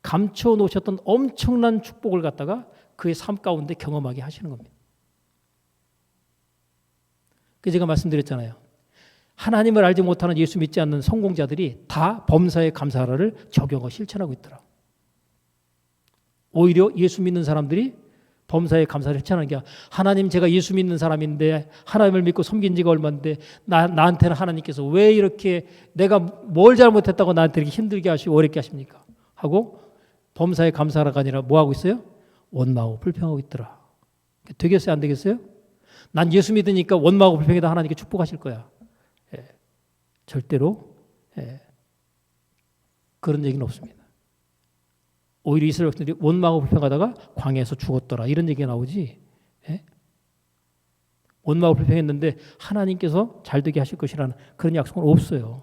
감춰 놓으셨던 엄청난 축복을 갖다가 그의 삶 가운데 경험하게 하시는 겁니다. 그래서 제가 말씀드렸잖아요. 하나님을 알지 못하는 예수 믿지 않는 성공자들이 다 범사에 감사라를 적용하고 실천하고 있더라. 오히려 예수 믿는 사람들이 범사에 감사를 실천하는 게 하나님 제가 예수 믿는 사람인데 하나님을 믿고 섬긴 지가 얼마인데 나한테는 하나님께서 왜 이렇게 내가 뭘 잘못했다고 나한테 이렇게 힘들게 하시고 어렵게 하십니까? 하고 범사에 감사라가 아니라 뭐 하고 있어요? 원망하고 불평하고 있더라. 되겠어요? 안 되겠어요? 난 예수 믿으니까 원망하고 불평에다 하나님께 축복하실 거야. 절대로 그런 얘기는 없습니다. 오히려 이스라엘 백성들이 원망하고 불평하다가 광야에서 죽었더라 이런 얘기가 나오지. 원망을 불평했는데 하나님께서 잘 되게 하실 것이라는 그런 약속은 없어요.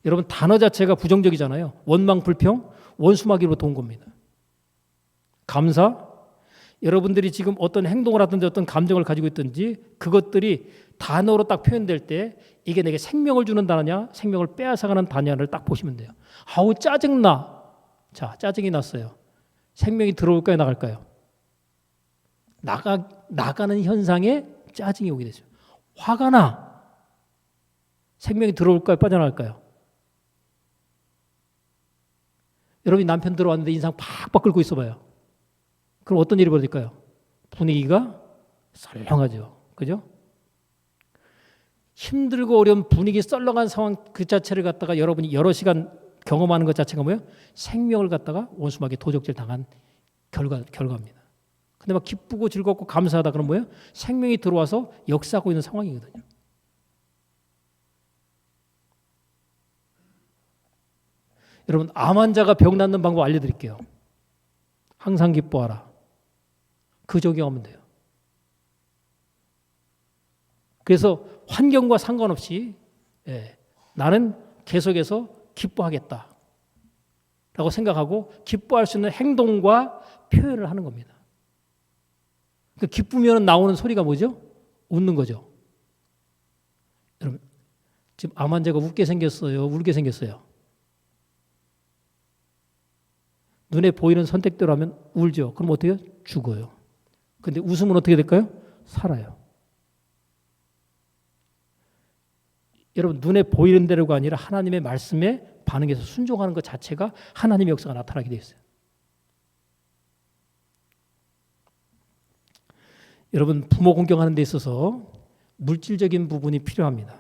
여러분 단어 자체가 부정적이잖아요. 원망, 불평, 원수마귀로부터 온 겁니다. 감사, 여러분들이 지금 어떤 행동을 하든지 어떤 감정을 가지고 있든지 그것들이 단어로 딱 표현될 때 이게 내게 생명을 주는 단어냐 생명을 빼앗아가는 단어를 딱 보시면 돼요. 아우 짜증나. 자, 짜증이 났어요. 생명이 들어올까요 나갈까요? 나가는 현상에 짜증이 오게 되죠. 화가 나. 생명이 들어올까요 빠져나갈까요? 여러분이 남편 들어왔는데 인상 팍팍 끓고 있어 봐요. 그럼 어떤 일이 벌어질까요? 분위기가 썰렁하죠. 그죠? 힘들고 어려운 분위기 썰렁한 상황 그 자체를 갖다가 여러분이 여러 시간 경험하는 것 자체가 뭐예요? 생명을 갖다가 원수마귀 도적질 당한 결과입니다. 근데 막 기쁘고 즐겁고 감사하다 그러면 뭐예요? 생명이 들어와서 역사하고 있는 상황이거든요. 여러분 암 환자가 병 낫는 방법 알려드릴게요. 항상 기뻐하라. 그 적용하면 돼요. 그래서 환경과 상관없이 나는 계속해서 기뻐하겠다 라고 생각하고 기뻐할 수 있는 행동과 표현을 하는 겁니다. 그 기쁘면 나오는 소리가 뭐죠? 웃는 거죠. 여러분 지금 암 환자가 웃게 생겼어요? 울게 생겼어요? 눈에 보이는 선택대로 하면 울죠. 그럼 어떻게 해요? 죽어요. 근데 웃으면 어떻게 될까요? 살아요. 여러분 눈에 보이는 대로가 아니라 하나님의 말씀에 반응해서 순종하는 것 자체가 하나님의 역사가 나타나게 되어 있어요. 여러분 부모 공경하는 데 있어서 물질적인 부분이 필요합니다.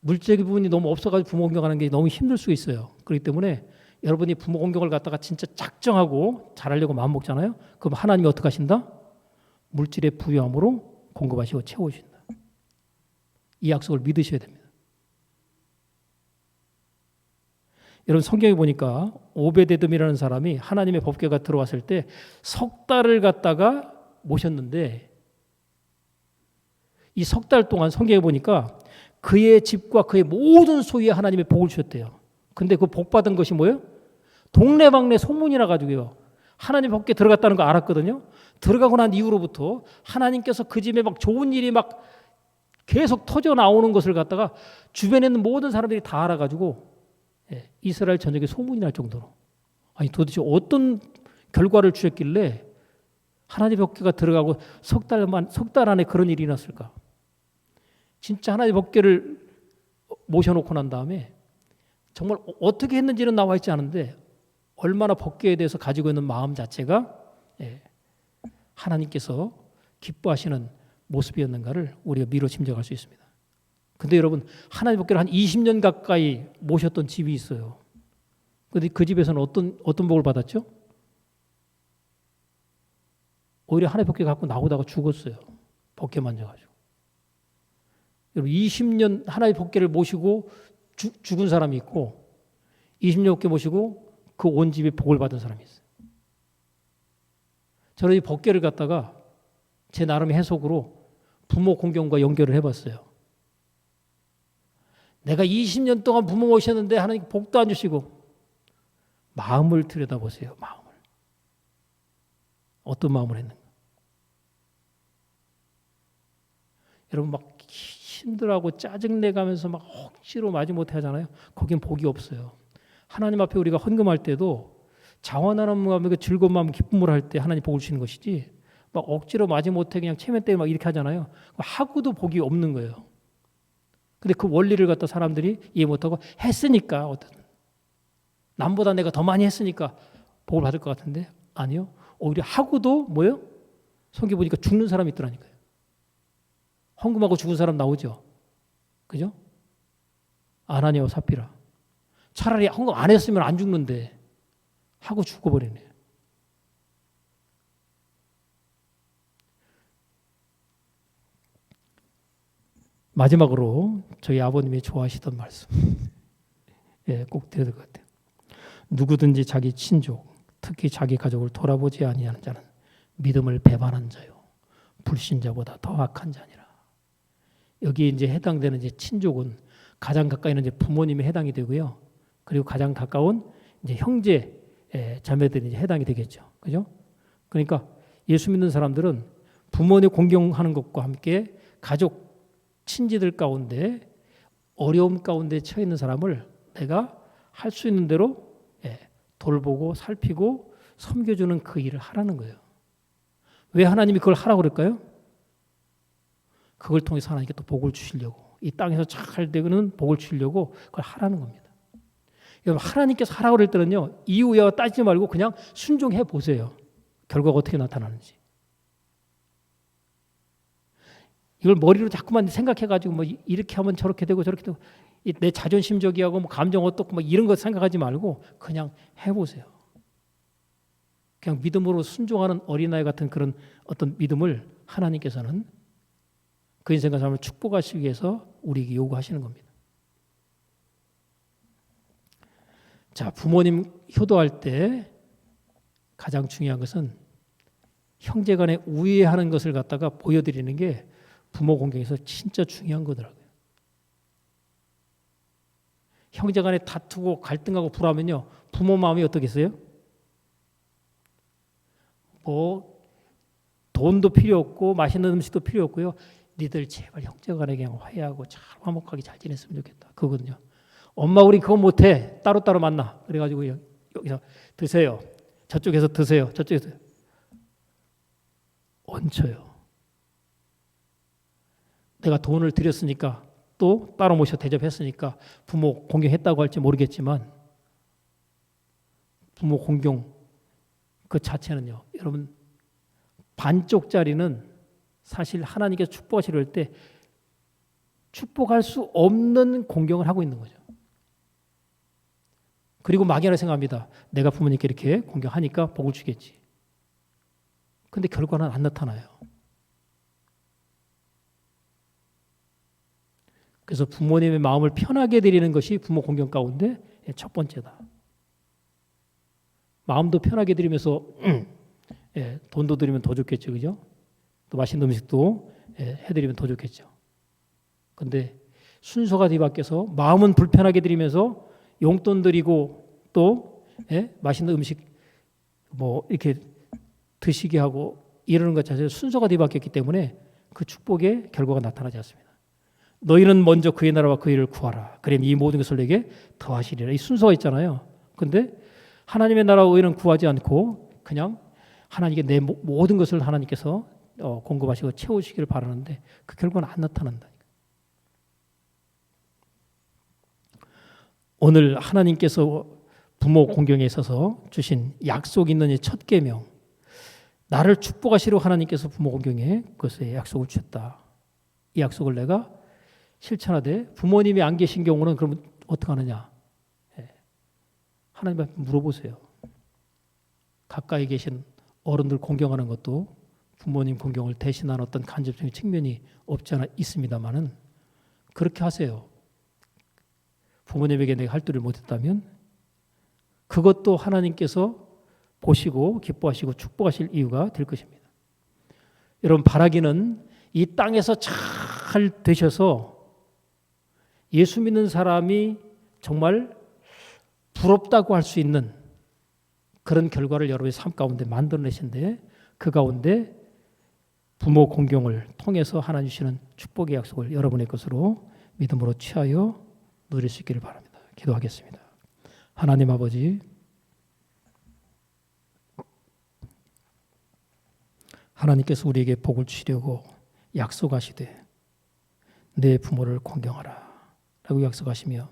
물질적인 부분이 너무 없어가지고 부모 공경하는 게 너무 힘들 수 있어요. 그렇기 때문에 여러분이 부모 공경을 갖다가 진짜 작정하고 잘하려고 마음먹잖아요. 그럼 하나님이 어떻게 하신다? 물질의 부유함으로 공급하시고 채우신다. 이 약속을 믿으셔야 됩니다. 여러분 성경에 보니까 오베데돔이라는 사람이 하나님의 법궤가 들어왔을 때 석 달을 갖다가 모셨는데 이 석 달 동안 성경에 보니까 그의 집과 그의 모든 소유에 하나님의 복을 주셨대요. 근데 그 복 받은 것이 뭐예요? 동네방네 소문이 나가지고요. 하나님 법궤 들어갔다는 거 알았거든요. 들어가고 난 이후로부터 하나님께서 그 집에 막 좋은 일이 막 계속 터져 나오는 것을 갖다가 주변에 있는 모든 사람들이 다 알아가지고 이스라엘 전역에 소문이 날 정도로 아니 도대체 어떤 결과를 주셨길래 하나님 법궤가 들어가고 석 달 안에 그런 일이 났을까? 진짜 하나님 법궤를 모셔놓고 난 다음에 정말 어떻게 했는지는 나와 있지 않은데 얼마나 법궤에 대해서 가지고 있는 마음 자체가 하나님께서 기뻐하시는 모습이었는가를 우리가 미로 짐작할 수 있습니다. 근데 여러분 하나님 법궤를 한 20년 가까이 모셨던 집이 있어요. 근데 그 집에서는 어떤 복을 받았죠? 오히려 하나님 법궤 갖고 나오다가 죽었어요. 법궤 만져가지고. 여러분 20년 하나님 법궤를 모시고 죽은 사람이 있고 20년 법궤 모시고 그 온 집에 복을 받은 사람이 있어요. 저는 이 법궤를 갖다가 제 나름의 해석으로 부모 공경과 연결을 해봤어요. 내가 20년 동안 부모 모셨는데 하나님 복도 안 주시고 마음을 들여다보세요. 마음을. 어떤 마음을 했는가. 여러분 막 힘들어하고 짜증내가면서 막 억지로 마지못해 하잖아요. 거긴 복이 없어요. 하나님 앞에 우리가 헌금할 때도 자원하는 마음에 즐거운 마음 기쁨을 할 때 하나님 복을 주시는 것이지 막 억지로 마지못해 그냥 체면 때문에 막 이렇게 하잖아요. 하고도 복이 없는 거예요. 근데 그 원리를 갖다 사람들이 이해 못하고 했으니까 어떤 남보다 내가 더 많이 했으니까 복을 받을 것 같은데 아니요. 오히려 하고도 뭐예요? 성경 보니까 죽는 사람이 있더라니까요. 헌금하고 죽은 사람 나오죠. 그죠? 아나니아와 삽비라. 차라리 헌금 안 했으면 안 죽는데 하고 죽어버리네. 마지막으로 저희 아버님이 좋아하시던 말씀 꼭 드려야 될 것 같아요. 누구든지 자기 친족, 특히 자기 가족을 돌아보지 아니하는 자는 믿음을 배반한 자요 불신자보다 더 악한 자니라. 여기 이제 해당되는 이제 친족은 가장 가까이 있는 이제 부모님이 해당이 되고요. 그리고 가장 가까운 이제 형제 자매들이 이제 해당이 되겠죠. 그죠? 그러니까 예수 믿는 사람들은 부모님 공경하는 것과 함께 가족 친지들 가운데 어려움 가운데 처해 있는 사람을 내가 할 수 있는 대로 돌보고 살피고 섬겨주는 그 일을 하라는 거예요. 왜 하나님이 그걸 하라고 그럴까요? 그걸 통해서 하나님께 또 복을 주시려고, 이 땅에서 잘 되는 복을 주시려고 그걸 하라는 겁니다. 여러분, 하나님께서 하라고 그럴 때는요, 이유야 따지지 말고 그냥 순종해 보세요. 결과가 어떻게 나타나는지. 이걸 머리로 자꾸만 생각해가지고 뭐 이렇게 하면 저렇게 되고 저렇게 되고, 내 자존심 저기하고 뭐 감정 어떻고 뭐 이런 거 생각하지 말고 그냥 해보세요. 그냥 믿음으로 순종하는 어린아이 같은 그런 어떤 믿음을 하나님께서는 그 인생과 삶을 축복하시기 위해서 우리에게 요구하시는 겁니다. 자, 부모님 효도할 때 가장 중요한 것은 형제간에 우애하는 것을 갖다가 보여드리는 게 부모 공경에서 진짜 중요한 거더라고요. 형제간에 다투고 갈등하고 불화하면요, 부모 마음이 어떻겠어요? 뭐 돈도 필요 없고 맛있는 음식도 필요 없고요. 니들 제발 형제간에 그냥 화해하고 잘 화목하게 잘 지냈으면 좋겠다. 그거거든요. 엄마 우리 그거 못해. 따로따로 만나. 그래가지고 여기서 드세요. 저쪽에서 드세요. 저쪽에서 얹혀요. 내가 돈을 드렸으니까 또 따로 모셔 대접했으니까 부모 공경했다고 할지 모르겠지만 부모 공경 그 자체는요, 여러분 반쪽짜리는 사실 하나님께서 축복하시려 할 때 축복할 수 없는 공경을 하고 있는 거죠. 그리고 막연하게 생각합니다. 내가 부모님께 이렇게 공경하니까 복을 주겠지. 근데 결과는 안 나타나요. 그래서 부모님의 마음을 편하게 드리는 것이 부모 공경 가운데 첫 번째다. 마음도 편하게 드리면서 돈도 드리면 더 좋겠죠. 그죠? 또 맛있는 음식도 해드리면 더 좋겠죠. 근데 순서가 뒤바뀌어서 마음은 불편하게 드리면서 용돈 드리고 또 맛있는 음식 뭐 이렇게 드시게 하고 이러는 것 자체에 순서가 뒤바뀌었기 때문에 그 축복의 결과가 나타나지 않습니다. 너희는 먼저 그의 나라와 그 일을 구하라. 그럼 이 모든 것을 내게 더하시리라. 이 순서가 있잖아요. 근데 하나님의 나라와 의는 구하지 않고 그냥 하나님께 내 모든 것을 하나님께서 공급하시고 채우시기를 바라는데 그 결과는 안 나타난다. 오늘 하나님께서 부모 공경에 있어서 주신 약속 있는 이 첫 계명, 나를 축복하시려 하나님께서 부모 공경에 그것에 약속을 주셨다. 이 약속을 내가 실천하되 부모님이 안 계신 경우는 그러면 어떻게 하느냐? 하나님한테 물어보세요. 가까이 계신 어른들 공경하는 것도 부모님 공경을 대신하는 어떤 간접적인 측면이 없지 않아 있습니다만은 그렇게 하세요. 부모님에게 내가 할 일을 못했다면 그것도 하나님께서 보시고 기뻐하시고 축복하실 이유가 될 것입니다. 여러분, 바라기는 이 땅에서 잘 되셔서 예수 믿는 사람이 정말 부럽다고 할 수 있는 그런 결과를 여러분의 삶 가운데 만들어내신데 그 가운데 부모 공경을 통해서 하나님 주시는 축복의 약속을 여러분의 것으로 믿음으로 취하여 누릴 수 있기를 바랍니다. 기도하겠습니다. 하나님 아버지, 하나님께서 우리에게 복을 주시려고 약속하시되 내 부모를 공경하라 라고 약속하시며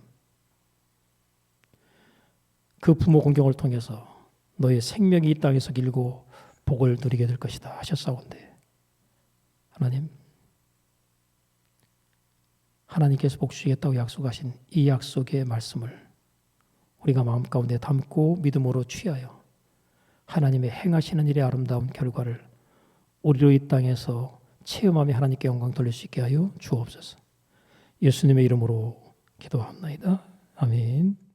그 부모 공경을 통해서 너의 생명이 이 땅에서 길고 복을 누리게 될 것이다 하셨사온데 하나님께서 복 주시겠다고 약속하신 이 약속의 말씀을 우리가 마음 가운데 담고 믿음으로 취하여 하나님의 행하시는 일의 아름다운 결과를 우리로 이 땅에서 체험하며 하나님께 영광 돌릴 수 있게 하여 주옵소서. 예수님의 이름으로 기도합나이다. 아멘.